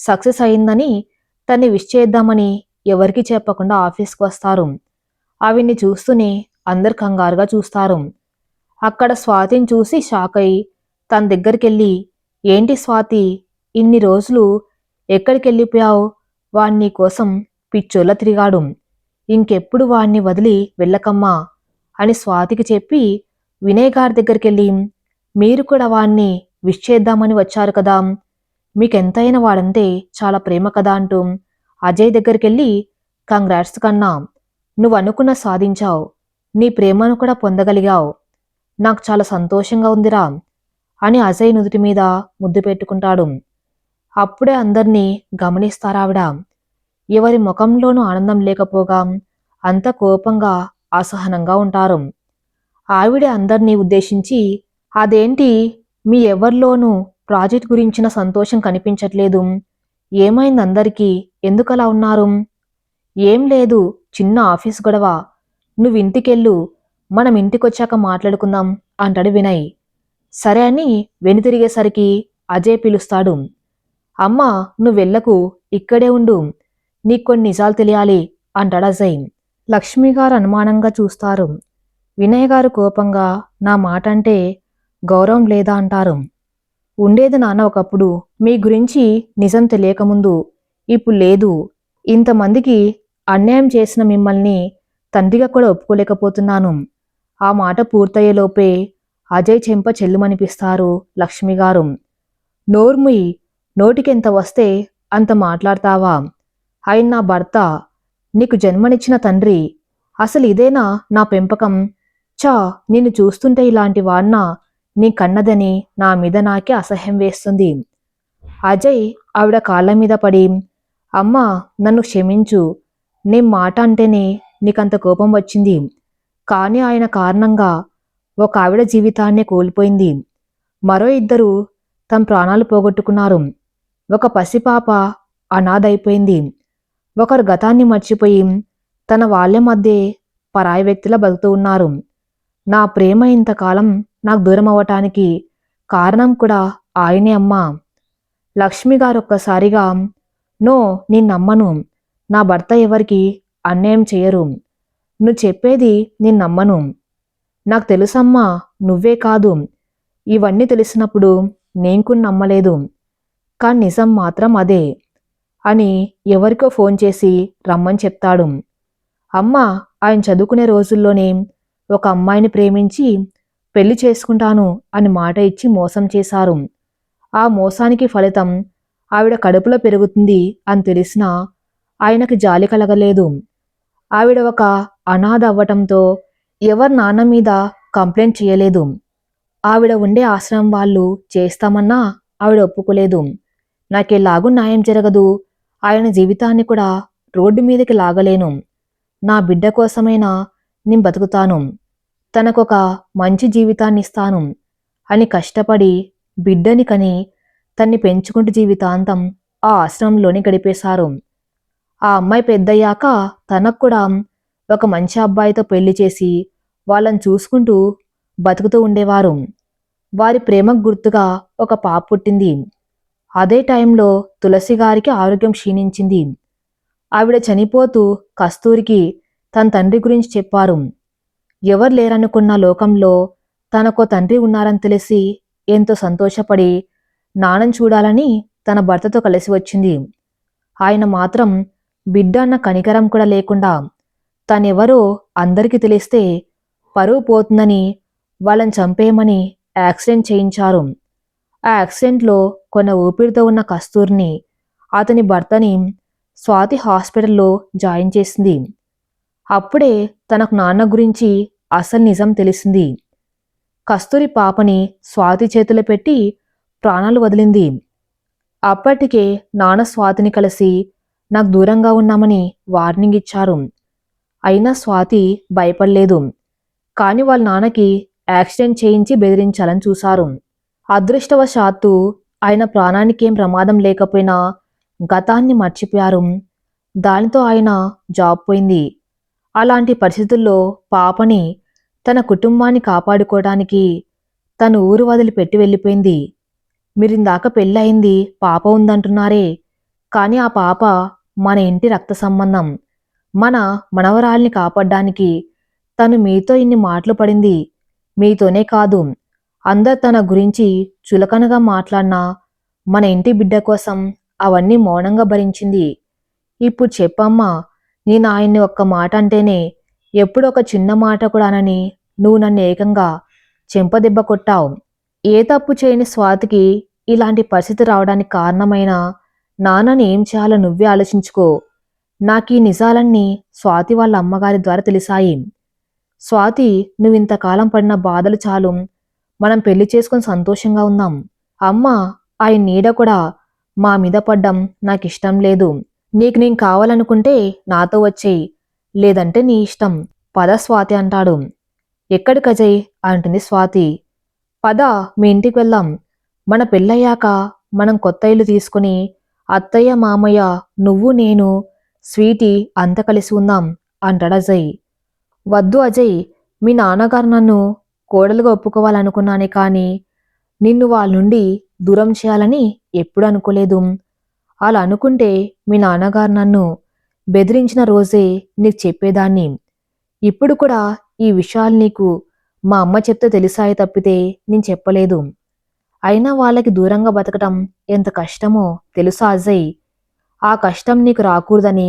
సక్సెస్ అయిందని తన్ని విష్ చేద్దామని ఎవరికీ చెప్పకుండా ఆఫీస్కి వస్తారు. ఆవిడ్ని చూస్తూనే అందరు కంగారుగా చూస్తారు. అక్కడ స్వాతిని చూసి షాక్ అయి తన దగ్గరికెళ్ళి, ఏంటి స్వాతి, ఇన్ని రోజులు ఎక్కడికెళ్ళిపోయావు? వాణ్ణి కోసం పిచ్చోళ్ళ తిరిగాడు. ఇంకెప్పుడు వాణ్ణి వదిలి వెళ్ళకమ్మా అని స్వాతికి చెప్పి వినయ్ గారి దగ్గరికెళ్ళి, మీరు కూడా వాణ్ణి విష్ చేద్దామని వచ్చారు కదా, మీకెంతైనా వాడంటే చాలా ప్రేమ కదా అంటూ అజయ్ దగ్గరికెళ్ళి, కంగ్రాట్స్ కన్నా, నువ్వు అనుకున్న సాధించావు, నీ ప్రేమను కూడా పొందగలిగావు, నాకు చాలా సంతోషంగా ఉందిరా అని అజయ్ నుదుటి మీద ముద్దు పెట్టుకుంటాడు. అప్పుడే అందర్నీ గమనిస్తారావిడ. ఎవరి ముఖంలోనూ ఆనందం లేకపోగా అంత కోపంగా అసహనంగా ఉంటారు. ఆవిడే అందర్నీ ఉద్దేశించి, అదేంటి మీ ఎవరిలోనూ ప్రాజెక్ట్ గురించిన సంతోషం కనిపించట్లేదు? ఏమైంది అందరికీ? ఎందుకలా ఉన్నారు? ఏం లేదు, చిన్న ఆఫీస్ గొడవ. నువ్వింటికెళ్ళు, మనం ఇంటికొచ్చాక మాట్లాడుకుందాం అంటాడు వినయ్. సరే అని వెనుతిరిగేసరికి అజయ్ పిలుస్తాడు. అమ్మా, నువ్వెళ్లకు, ఇక్కడే ఉండు, నీకు కొన్ని నిజాలు తెలియాలి అంటాడు అజయ్. లక్ష్మిగారు అనుమానంగా చూస్తారు. వినయ్ గారు కోపంగా, నా మాట అంటే గౌరవం లేదా అంటారు. ఉండేది నాన్న ఒకప్పుడు. మీ గురించి నిజం తెలియకముందు. ఇప్పుడు లేదు. ఇంతమందికి అన్యాయం చేసిన మిమ్మల్ని తండ్రిగా కూడా ఒప్పుకోలేకపోతున్నాను. ఆ మాట పూర్తయ్యేలోపే అజయ్ చెంప చెల్లుమనిపిస్తారు లక్ష్మిగారు. నోర్ముయ్, నోటికెంత వస్తే అంత మాట్లాడతావా? ఆయన నా భర్త, నీకు జన్మనిచ్చిన తండ్రి. అసలు ఇదేనా నా పెంపకం? చా, నిన్ను చూస్తుంటే ఇలాంటి వాణ్ణా నీ కన్నదని నా మీద నాకే అసహ్యం వేస్తుంది. అజయ్ ఆవిడ కాళ్ళ మీద పడి, అమ్మా నన్ను క్షమించు. నీ మాట అంటేనే నీకంత కోపం వచ్చింది. కానీ ఆయన కారణంగా ఒక ఆవిడ జీవితాన్నే కోల్పోయింది. మరో ఇద్దరు తమ ప్రాణాలు పోగొట్టుకున్నారు. ఒక పసిపాప అనాథైపోయింది. ఒకరు గతాన్ని మర్చిపోయి తన వాళ్ళ మధ్య పరాయి వ్యక్తిలా బతుకుతూ ఉన్నారు. నా ప్రేమ ఇంతకాలం నాకు దూరం అవ్వటానికి కారణం కూడా ఆయనే అమ్మా. లక్ష్మి గారు ఒక్కసారిగా, నో, నేను నమ్మను. నా భర్త ఎవరికి అన్యాయం చెయ్యరు. నువ్వు చెప్పేది నేను నమ్మను. నాకు తెలుసమ్మా, నువ్వే కాదు, ఇవన్నీ తెలిసినప్పుడు నేను కూడా నమ్మలేదు. కానీ నిజం మాత్రం అదే అని ఎవరికో ఫోన్ చేసి రమ్మని చెప్తాడు. అమ్మ ఆయన చదువుకునే రోజుల్లోనే ఒక అమ్మాయిని ప్రేమించి పెళ్లి చేసుకుంటాను అని మాట ఇచ్చి మోసం చేశారు. ఆ మోసానికి ఫలితం ఆవిడ కడుపులో పెరుగుతుంది అని తెలిసినా ఆయనకి జాలి కలగలేదు. ఆవిడ ఒక అనాథ అవ్వటంతో ఎవరి నాన్న మీద కంప్లైంట్ చేయలేదు. ఆవిడ ఉండే ఆశ్రమం వాళ్ళు చేస్తామన్నా ఆవిడ ఒప్పుకోలేదు. నాకెలాగూ న్యాయం జరగదు, ఆయన జీవితాన్ని కూడా రోడ్డు మీదకి లాగలేను. నా బిడ్డ కోసమైనా నేను బతుకుతాను, తనకొక మంచి జీవితాన్ని ఇస్తాను అని కష్టపడి బిడ్డని కని తన్ని పెంచుకుంటూ జీవితాంతం ఆ ఆశ్రమంలోనే గడిపేశారు. ఆ అమ్మాయి పెద్దయ్యాక తనకు కూడా ఒక మంచి అబ్బాయితో పెళ్లి చేసి వాళ్ళని చూసుకుంటూ బతుకుతూ ఉండేవారు. వారి ప్రేమకు గుర్తుగా ఒక పాప పుట్టింది. అదే టైంలో తులసి గారికి ఆరోగ్యం క్షీణించింది. ఆవిడ చనిపోతూ కస్తూరికి తన తండ్రి గురించి చెప్పారు. ఎవరు లేరనుకున్న లోకంలో తనకో తండ్రి ఉన్నారని తెలిసి ఎంతో సంతోషపడి నాన్నను చూడాలని తన భర్తతో కలిసి వచ్చింది. ఆయన మాత్రం బిడ్డ అన్న కనికరం కూడా లేకుండా తనెవరో అందరికీ తెలిస్తే పరువు పోతుందని వాళ్ళని చంపేయమని యాక్సిడెంట్ చేయించారు. ఆ యాక్సిడెంట్లో కొన్న ఊపిరితో ఉన్న కస్తూరిని అతని భర్తని స్వాతి హాస్పిటల్లో జాయిన్ చేసింది. అప్పుడే తనకు నాన్న గురించి అసలు నిజం తెలిసింది. కస్తూరి పాపని స్వాతి చేతిలో పెట్టి ప్రాణాలు వదిలింది. అప్పటికే నాన్న స్వాతిని కలిసి నాకు దూరంగా ఉన్నామని వార్నింగ్ ఇచ్చారు. అయినా స్వాతి భయపడలేదు. కాని వాళ్ళ నాన్నకి యాక్సిడెంట్ చేయించి బెదిరించాలని చూశారు. అదృష్టవశాత్తు ఆయన ప్రాణానికేం ప్రమాదం లేకపోయినా గతాన్ని మర్చిపోయారు. దానితో ఆయన జాబ్ పోయింది. అలాంటి పరిస్థితుల్లో పాపని తన కుటుంబాన్ని కాపాడుకోవడానికి తను ఊరు వదిలిపెట్టి వెళ్ళిపోయింది. మీరిందాక పెళ్ళయింది, పాప ఉందంటున్నారే, కానీ ఆ పాప మన ఇంటి రక్త సంబంధం. మన మనవరాల్ని కాపాడ్డానికి తను మీతో ఇన్ని మాటలు పడింది. మీతోనే కాదు, అందరు తన గురించి చులకనగా మాట్లాడినా మన ఇంటి బిడ్డ కోసం అవన్నీ మౌనంగా భరించింది. ఇప్పుడు చెప్పమ్మా, నేను ఆయన్ని ఒక్క మాట అంటేనే ఎప్పుడొక చిన్న మాట కూడా అనని నువ్వు నన్ను ఏకంగా చెంపదెబ్బ కొట్టావు. ఏ తప్పు చేయని స్వాతికి ఇలాంటి పరిస్థితి రావడానికి కారణమైన నాన్నని ఏం చేయాలో నువ్వే ఆలోచించుకో. నాకీ నిజాలన్నీ స్వాతి వాళ్ళ అమ్మగారి ద్వారా తెలిసాయి. స్వాతి, నువ్వింతకాలం పడిన బాధలు చాలు, మనం పెళ్లి చేసుకొని సంతోషంగా ఉందాం. అమ్మ, ఆయన నీడ కూడా మా మీద పడ్డం నాకిష్టం లేదు. నీకు నేను కావాలనుకుంటే నాతో వచ్చేయి, లేదంటే నీ ఇష్టం. పద స్వాతి అంటాడు. ఎక్కడికజయ్ అంటుంది స్వాతి. పద, మీ ఇంటికి వెళ్దాం. మన పెళ్ళయ్యాక మనం కొత్త ఇల్లు తీసుకుని అత్తయ్య, మామయ్య, నువ్వు, నేను, స్వీటీ అంత కలిసి ఉందాం అంటాడు అజయ్. వద్దు అజయ్, మీ నాన్నగారు నన్ను కోడలుగా ఒప్పుకోవాలనుకున్నానే కానీ నిన్ను వాళ్ళ నుండి దూరం చేయాలని ఎప్పుడు అనుకోలేదు. అలా అనుకుంటే మీ నాన్నగారు నన్ను బెదిరించిన రోజే నీకు చెప్పేదాన్ని. ఇప్పుడు కూడా ఈ విషయాలు నీకు మా అమ్మ చెప్తే తెలిసాయి తప్పితే నేను చెప్పలేదు. అయినా వాళ్ళకి దూరంగా బతకటం ఎంత కష్టమో తెలుసా అజయ్? ఆ కష్టం నీకు రాకూడదని,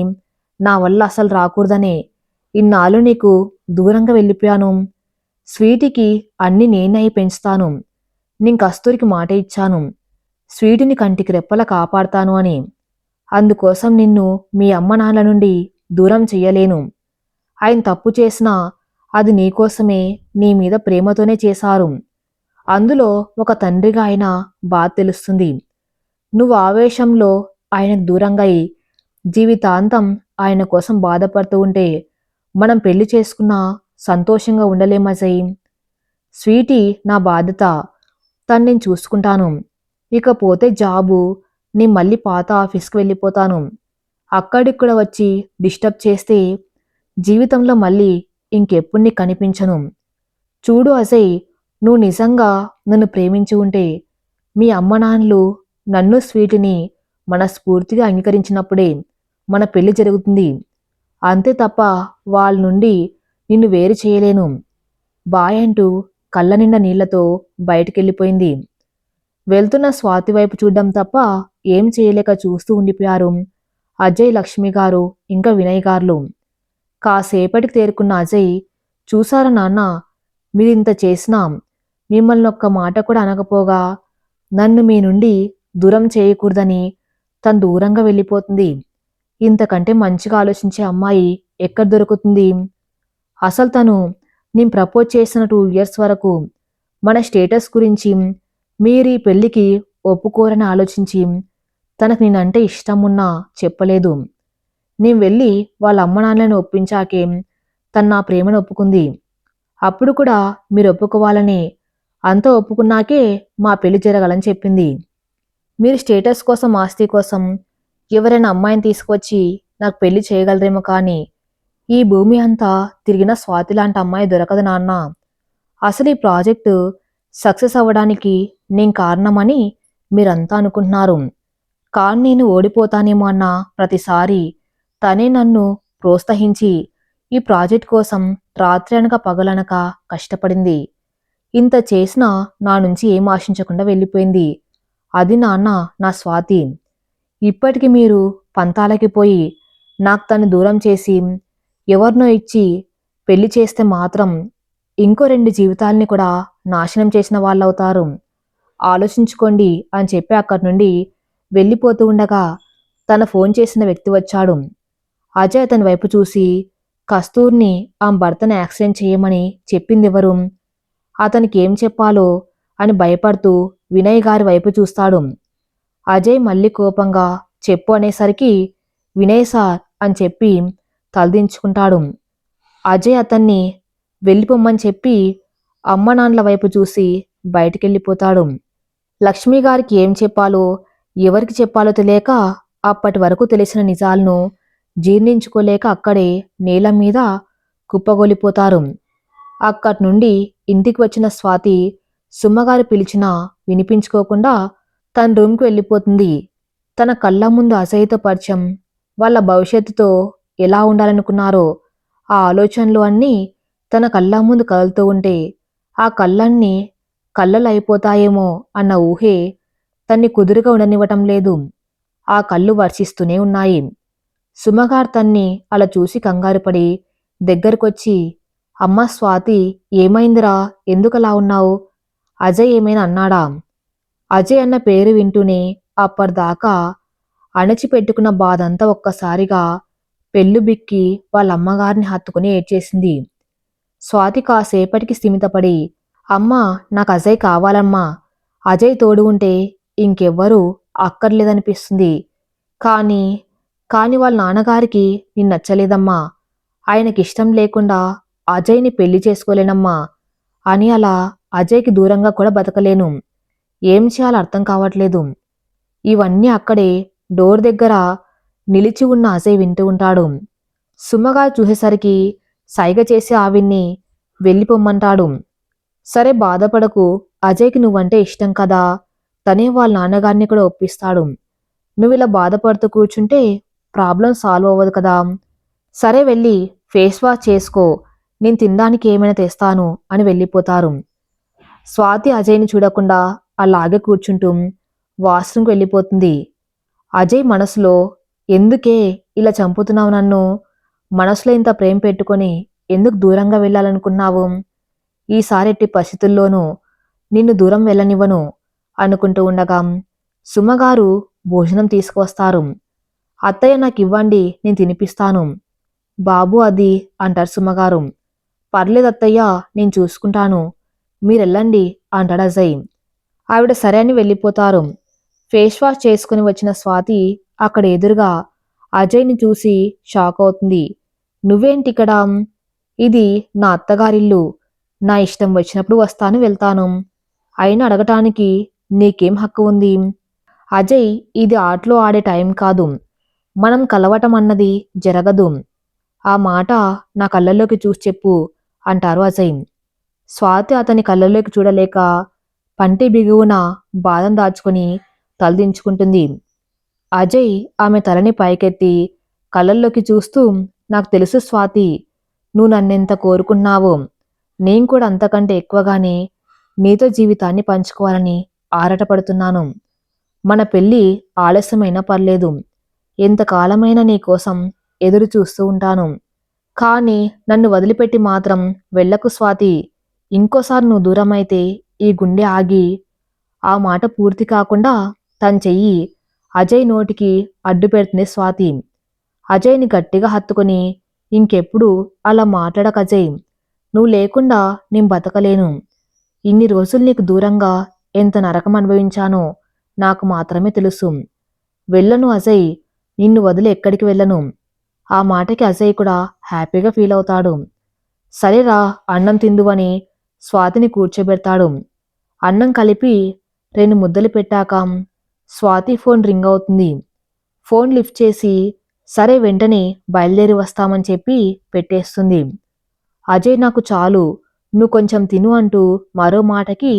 నా వల్ల అసలు రాకూడదనే ఇన్నాళ్ళు నీకు దూరంగా వెళ్ళిపోయాను. స్వీటీకి అన్ని నేనై పెంచుతాను. నేను కస్తూరికి మాట ఇచ్చాను. స్వీటిని కంటికి రెప్పలా కాపాడతాను అని. అందుకోసం నిన్ను మీ అమ్మ నాన్నల నుండి దూరం చెయ్యలేను. ఆయన తప్పు చేసినా అది నీకోసమే, నీ మీద ప్రేమతోనే చేశారు. అందులో ఒక తండ్రిగా ఆయన బాధ తెలుస్తుంది. నువ్వు ఆవేశంలో ఆయనకు దూరంగా అయి జీవితాంతం ఆయన కోసం బాధపడుతూ ఉంటే మనం పెళ్లి చేసుకున్నా సంతోషంగా ఉండలేమజయ్. స్వీటీ నా బాధ్యత, తను నేను చూసుకుంటాను. ఇకపోతే జాబు, నేను మళ్ళీ పాత ఆఫీస్కి వెళ్ళిపోతాను. అక్కడిక్కడ వచ్చి డిస్టర్బ్ చేస్తే జీవితంలో మళ్ళీ ఇంకెప్పుడు నీకు కనిపించను. చూడు అజయ్, నువ్వు నిజంగా నన్ను ప్రేమించి ఉంటే మీ అమ్మ నాన్నలు నన్ను స్వీటిని మనస్ఫూర్తిగా అంగీకరించినప్పుడే మన పెళ్లి జరుగుతుంది. అంతే తప్ప వాళ్ళ నుండి నిన్ను వేరు చేయలేను. బాయ్ అంటూ కళ్ళ నిండా నీళ్లతో బయటికెళ్ళిపోయింది. వెళ్తున్న స్వాతి వైపు చూడ్డం తప్ప ఏం చేయలేక చూస్తూ ఉండిపోయారు అజయ్, లక్ష్మి గారు ఇంకా వినయ్ గారు. కాసేపటికి తేరుకున్న అజయ్, చూసారా నాన్న, మీరింత చేసినా మిమ్మల్ని ఒక్క మాట కూడా అనకపోగా నన్ను మీ నుండి దూరం చేయకూడదని తను దూరంగా వెళ్ళిపోతుంది. ఇంతకంటే మంచిగా ఆలోచించే అమ్మాయి ఎక్కడ దొరుకుతుంది? అసలు తను నేను ప్రపోజ్ చేసిన 2 ఇయర్స్ వరకు మన స్టేటస్ గురించి, మీరు ఈ పెళ్లికి ఒప్పుకోరని ఆలోచించి తనకు నేనంటే ఇష్టం ఉన్నా చెప్పలేదు. నేను వెళ్ళి వాళ్ళ అమ్మ నాన్నలను ఒప్పించాకేం తను నా ప్రేమను ఒప్పుకుంది. అప్పుడు కూడా మీరు ఒప్పుకోవాలని, అంతా ఒప్పుకున్నాకే మా పెళ్లి జరగాలని చెప్పింది. మీరు స్టేటస్ కోసం, ఆస్తి కోసం ఎవరైనా అమ్మాయిని తీసుకొచ్చి నాకు పెళ్లి చేయగలరేమో కానీ ఈ భూమి అంతా తిరిగిన స్వాతి లాంటి అమ్మాయి దొరకదు నాన్న. అసలు ఈ ప్రాజెక్టు సక్సెస్ అవ్వడానికి నేను కారణమని మీరంతా అనుకుంటున్నారు. కానీ నేను ఓడిపోతానేమో అన్న ప్రతిసారి తనే నన్ను ప్రోత్సహించి ఈ ప్రాజెక్ట్ కోసం రాత్రి అనక పగలనక కష్టపడింది. ఇంత చేసినా నా నుంచి ఏం ఆశించకుండా వెళ్ళిపోయింది. అది నాన్న నా స్వాతి. ఇప్పటికి మీరు పంతాలకి పోయి నాకు తను దూరం చేసి ఎవరినో ఇచ్చి పెళ్లి చేస్తే మాత్రం ఇంకో 2 జీవితాల్ని కూడా నాశనం చేసిన వాళ్ళవుతారు. ఆలోచించుకోండి అని చెప్పి అక్కడి నుండి వెళ్ళిపోతూ ఉండగా తన ఫోన్ చేసిన వ్యక్తి వచ్చాడు. అజయ్ అతని వైపు చూసి, కస్తూర్ని ఆమె భర్తను యాక్సిడెంట్ చేయమని చెప్పిందెవరు? అతనికి ఏం చెప్పాలో అని భయపడుతూ వినయ్ గారి వైపు చూస్తాడు. అజయ్ మళ్ళీ కోపంగా చెప్పు అనేసరికి వినయ్ సార్ అని చెప్పి తలదించుకుంటాడు. అజయ్ అతన్ని వెళ్ళిపోమ్మని చెప్పి అమ్మ నాన్నల వైపు చూసి బయటికెళ్ళిపోతాడు. లక్ష్మి గారికి ఏం చెప్పాలో ఎవరికి చెప్పాలో తెలియక అప్పటి వరకు తెలిసిన నిజాలను జీర్ణించుకోలేక అక్కడే నేల మీద కుప్పగొలిపోతారు. అక్కడి నుండి ఇంటికి వచ్చిన స్వాతి సుమ్మగారు పిలిచినా వినిపించుకోకుండా తన రూమ్కి వెళ్ళిపోతుంది. తన కళ్ళ ముందు అజయ్తో పరిచయం, వాళ్ళ భవిష్యత్తుతో ఎలా ఉండాలనుకున్నారో ఆ ఆలోచనలు అన్నీ తన కళ్ళ ముందు కదులుతూ ఉంటే ఆ కళ్ళన్నీ కళ్ళలైపోతాయేమో అన్న ఊహే తన్ని కుదురుగా ఉండనివ్వటం లేదు. ఆ కళ్ళు వర్షిస్తూనే ఉన్నాయి. సుమగారు తన్ని అలా చూసి కంగారుపడి దగ్గరకొచ్చి, అమ్మా స్వాతి, ఏమైందిరా, ఎందుకలా ఉన్నావు? అజయ్ ఏమైనా అన్నాడా? అజయ్ అన్న పేరు వింటూనే అప్పటిదాకా అణచిపెట్టుకున్న బాధంతా ఒక్కసారిగా పెళ్ళుబిక్కి వాళ్ళ అమ్మగారిని హత్తుకుని ఏడ్చేసింది. స్వాతి కాసేపటికి స్థిమితపడి, అమ్మా, నాకు అజయ్ కావాలమ్మా. అజయ్ తోడు ఉంటే ఇంకెవ్వరూ అక్కర్లేదనిపిస్తుంది. కానీ కానీ వాళ్ళ నాన్నగారికి నేను నచ్చలేదమ్మా. ఆయనకిష్టం లేకుండా అజయ్ని పెళ్లి చేసుకోలేనమ్మా అని అలా అజయ్కి దూరంగా కూడా బతకలేను. ఏం చేయాలో అర్థం కావట్లేదు. ఇవన్నీ అక్కడే డోర్ దగ్గర నిలిచి ఉన్న అజయ్ వింటూ ఉంటాడు. సుమ్మగారు చూసేసరికి సైగ చేసి ఆవిడ్ని వెళ్ళిపోమ్మంటాడు. సరే బాధపడకు, అజయ్కి నువ్వంటే ఇష్టం కదా, తనే వాళ్ళ నాన్నగారిని కూడా ఒప్పిస్తాడు. నువ్విలా బాధపడుతూ కూర్చుంటే ప్రాబ్లం సాల్వ్ అవ్వదు కదా. సరే వెళ్ళి ఫేస్ వాష్ చేసుకో, నేను తినడానికి ఏమైనా తెస్తాను అని వెళ్ళిపోతారు. స్వాతి అజయ్ని చూడకుండా అలాగే కూర్చుంటూ వాష్రూమ్కి వెళ్ళిపోతుంది. అజయ్ మనసులో, ఎందుకే ఇలా చంపుతున్నావు నన్ను? మనసులో ఇంత ప్రేమ పెట్టుకొని ఎందుకు దూరంగా వెళ్ళాలనుకున్నావు? ఈసారి ఎట్టి పరిస్థితుల్లోనూ నిన్ను దూరం వెళ్ళనివ్వను అనుకుంటూ ఉండగా సుమగారు భోజనం తీసుకువస్తారు. అత్తయ్య నాకు ఇవ్వండి, నేను తినిపిస్తాను. బాబు అది అంటారు సుమగారు. పర్లేదు అత్తయ్య, నేను చూసుకుంటాను, మీరెళ్ళండి అంటాడు అజయ్. ఆవిడ సరే అని వెళ్ళిపోతారు. ఫేస్ వాష్ చేసుకుని వచ్చిన స్వాతి అక్కడ ఎదురుగా అజయ్ని చూసి షాక్ అవుతుంది. నువ్వేంటిక్కడ? ఇది నా అత్తగారిల్లు. నా ఇష్టం వచ్చినప్పుడు వస్తాను వెళ్తాను. అయినా అడగటానికి నీకేం హక్కు ఉంది? అజయ్, ఇది ఆటలో ఆడే టైం కాదు. మనం కలవటం అన్నది జరగదు. ఆ మాట నా కళ్ళల్లోకి చూసి చెప్పు అంటారు అజయ్. స్వాతి అతని కళ్ళల్లోకి చూడలేక పంటి బిగువున బాధం దాచుకుని తలదించుకుంటుంది. అజయ్ ఆమె తలని పైకెత్తి కళ్ళల్లోకి చూస్తూ, నాకు తెలుసు స్వాతి, నువ్వు నన్నెంత కోరుకున్నావో. నేను కూడా అంతకంటే ఎక్కువగానే నీతో జీవితాన్ని పంచుకోవాలని ఆరాటపడుతున్నాను. మన పెళ్ళి ఆలస్యమైనా పర్లేదు. ఎంతకాలమైనా నీకోసం ఎదురు చూస్తూ ఉంటాను. కానీ నన్ను వదిలిపెట్టి మాత్రం వెళ్ళకు స్వాతి. ఇంకోసారి నువ్వు దూరమైతే ఈ గుండె ఆగి. ఆ మాట పూర్తి కాకుండా తన చెయ్యి అజయ్ నోటికి అడ్డు పెడుతుంది స్వాతి. అజయ్ని గట్టిగా హత్తుకుని, ఇంకెప్పుడు అలా మాట్లాడక అజయ్. నువ్వు లేకుండా నేను బతకలేను. ఇన్ని రోజులు నీకు దూరంగా ఎంత నరకం అనుభవించానో నాకు మాత్రమే తెలుసు. వెళ్ళను అజయ్, నిన్ను వదిలి ఎక్కడికి వెళ్ళను. ఆ మాటకి అజయ్ కూడా హ్యాపీగా ఫీల్ అవుతాడు. సరేరా, అన్నం తిందువని స్వాతిని కూర్చోబెడతాడు. అన్నం కలిపి 2 ముద్దలు పెట్టాక స్వాతి ఫోన్ రింగ్ అవుతుంది. ఫోన్ లిఫ్ట్ చేసి, సరే వెంటనే బయలుదేరి వస్తామని చెప్పి పెట్టేస్తుంది. అజయ్, నాకు చాలు, నువ్వు కొంచెం తిను అంటూ మరో మాటకి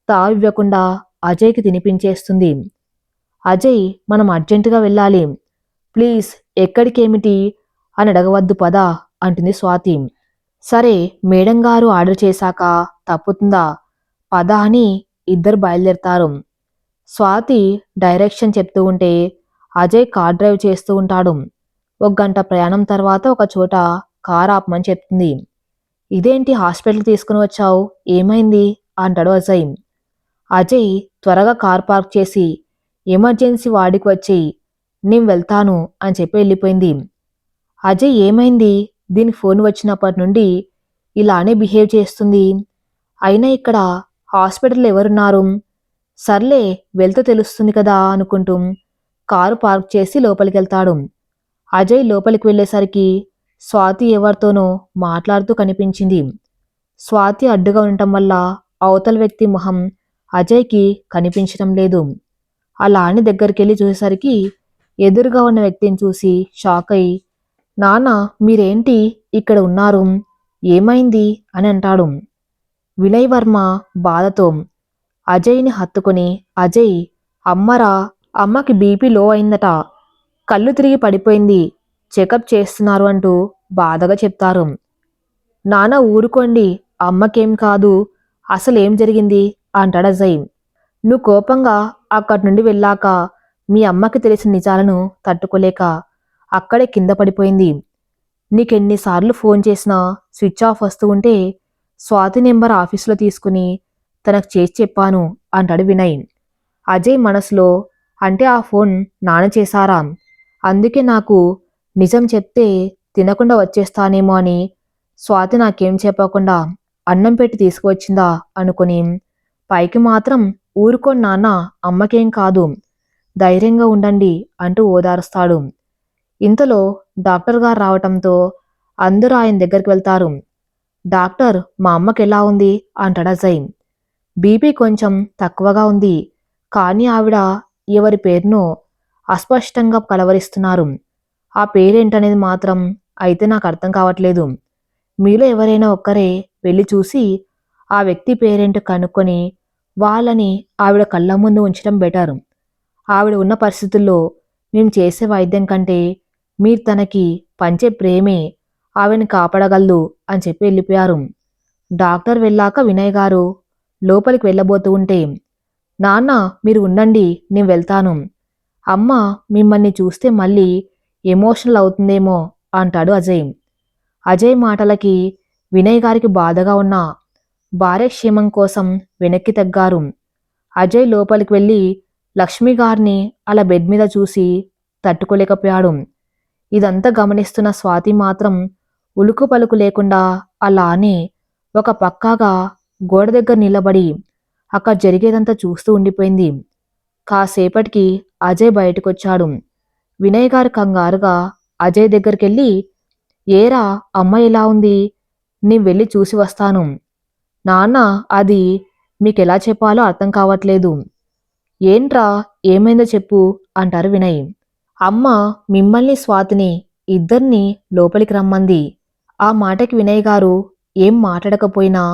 తావివ్వకుండా అజయ్కి తినిపించేస్తుంది. అజయ్, మనం అర్జెంటుగా వెళ్ళాలి. ప్లీజ్, ఎక్కడికేమిటి అని అడగవద్దు పదా అంటుంది స్వాతి. సరే, మేడం గారు ఆర్డర్ చేశాక తప్పుతుందా, పద అని ఇద్దరు బయలుదేరతారు. స్వాతి డైరెక్షన్ చెప్తూ ఉంటే అజయ్ కార్ డ్రైవ్ చేస్తూ ఉంటాడు. 1 గంట ప్రయాణం తర్వాత ఒక చోట కార్ ఆపమని చెప్తుంది. ఇదేంటి హాస్పిటల్కి తీసుకుని వచ్చావు, ఏమైంది అంటాడు అజయ్. అజయ్ త్వరగా కార్ పార్క్ చేసి, ఎమర్జెన్సీ వార్డుకి వచ్చేయి, నేను వెళ్తాను అని చెప్పి వెళ్ళిపోయింది. అజయ్, ఏమైంది? దీనికి ఫోన్ వచ్చినప్పటి నుండి ఇలానే బిహేవ్ చేస్తుంది. అయినా ఇక్కడ హాస్పిటల్లో ఎవరున్నారు? సర్లే, వెళ్తే తెలుస్తుంది కదా అనుకుంటూ కారు పార్క్ చేసి లోపలికి వెళ్తాడు. అజయ్ లోపలికి వెళ్ళేసరికి స్వాతి ఎవరితోనో మాట్లాడుతూ కనిపించింది. స్వాతి అడ్డుగా ఉండటం వల్ల అవతల వ్యక్తి మొహం అజయ్కి కనిపించడం లేదు. అలా అని దగ్గరికి చూసేసరికి ఎదురుగా ఉన్న వ్యక్తిని చూసి షాక్ అయి, నాన్న, మీరేంటి ఇక్కడ ఉన్నారు, ఏమైంది అని అంటాడు. వినయ్ వర్మ బాధతో అజయ్ని హత్తుకొని, అజయ్, అమ్మరా, అమ్మకి బీపీ లో అయిందట, కళ్ళు తిరిగి పడిపోయింది, చెకప్ చేస్తున్నారు అంటూ బాధగా చెప్తారు. నాన్న ఊరుకోండి, అమ్మకేం కాదు, అసలేం జరిగింది అంటాడు అజయ్. నువ్వు కోపంగా అక్కడి నుండి వెళ్ళాక మీ అమ్మకి తెలిసిన నిజాలను తట్టుకోలేక అక్కడే కింద పడిపోయింది. నీకెన్నిసార్లు ఫోన్ చేసినా స్విచ్ ఆఫ్ వస్తూ ఉంటే స్వాతి నెంబర్ ఆఫీసులో తీసుకుని తనకు చేసి చెప్పాను అంటాడు వినయ్. అజయ్ మనసులో, అంటే ఆ ఫోన్ నాన్న చేశారా? అందుకే నాకు నిజం చెప్తే తినకుండా వచ్చేస్తానేమో అని స్వాతి నాకేం చెప్పకుండా అన్నం పెట్టి తీసుకువచ్చిందా అనుకుని, పైకి మాత్రం ఊరుకోని నాన్న, అమ్మకేం కాదు, ధైర్యంగా ఉండండి అంటూ ఓదారుస్తాడు. ఇంతలో డాక్టర్ గారు రావటంతో అందరూ ఆయన దగ్గరికి వెళ్తారు. డాక్టర్, మా అమ్మకి ఎలా ఉంది అంటాడు అజయ్. బీపీ కొంచెం తక్కువగా ఉంది, కానీ ఆవిడ ఎవరి పేరునో అస్పష్టంగా కలవరిస్తున్నారు. ఆ పేరేంటనేది మాత్రం అయితే నాకు అర్థం కావట్లేదు. మీలో ఎవరైనా ఒక్కరే వెళ్ళి చూసి ఆ వ్యక్తి పేరేంటో కనుక్కొని వాళ్ళని ఆవిడ కళ్ళ ముందు ఉంచడం బెటర్. ఆవిడ ఉన్న పరిస్థితుల్లో మేము చేసే వైద్యం కంటే మీరు తనకి పంచే ప్రేమే ఆవిడని కాపాడగలదు అని చెప్పి వెళ్ళిపోయారు. డాక్టర్ వెళ్ళాక వినయ్ గారు లోపలికి వెళ్ళబోతూ ఉంటే నాన్న మీరు ఉండండి, నేను వెళ్తాను. అమ్మ మిమ్మల్ని చూస్తే మళ్ళీ ఎమోషనల్ అవుతుందేమో అంటాడు అజయ్. అజయ్ మాటలకి వినయ్ గారికి బాధగా ఉన్న భార్య క్షేమం కోసం వెనక్కి తగ్గారు. అజయ్ లోపలికి వెళ్ళి లక్ష్మి గారిని అలా బెడ్ మీద చూసి తట్టుకోలేకపోయాడు. ఇదంతా గమనిస్తున్న స్వాతి మాత్రం ఉలుకు పలుకు లేకుండా అలానే ఒక పక్కాగా గోడ దగ్గర నిలబడి అక్కడ జరిగేదంతా చూస్తూ ఉండిపోయింది. కాసేపటికి అజయ్ బయటకొచ్చాడు. వినయ్ గారు కంగారుగా అజయ్ దగ్గరికెళ్ళి, ఏరా అమ్మ ఎలా ఉంది? నీ వెళ్ళి చూసి వస్తాను. నాన్న అది మీకెలా చెప్పాలో అర్థం కావట్లేదు. ఏంట్రా ఏమైందో చెప్పు అంటారు వినయ్. అమ్మ మిమ్మల్ని స్వాతిని ఇద్దరినీ లోపలికి రమ్మంది. ఆ మాటకి వినయ్ గారు ఏం మాట్లాడకపోయినా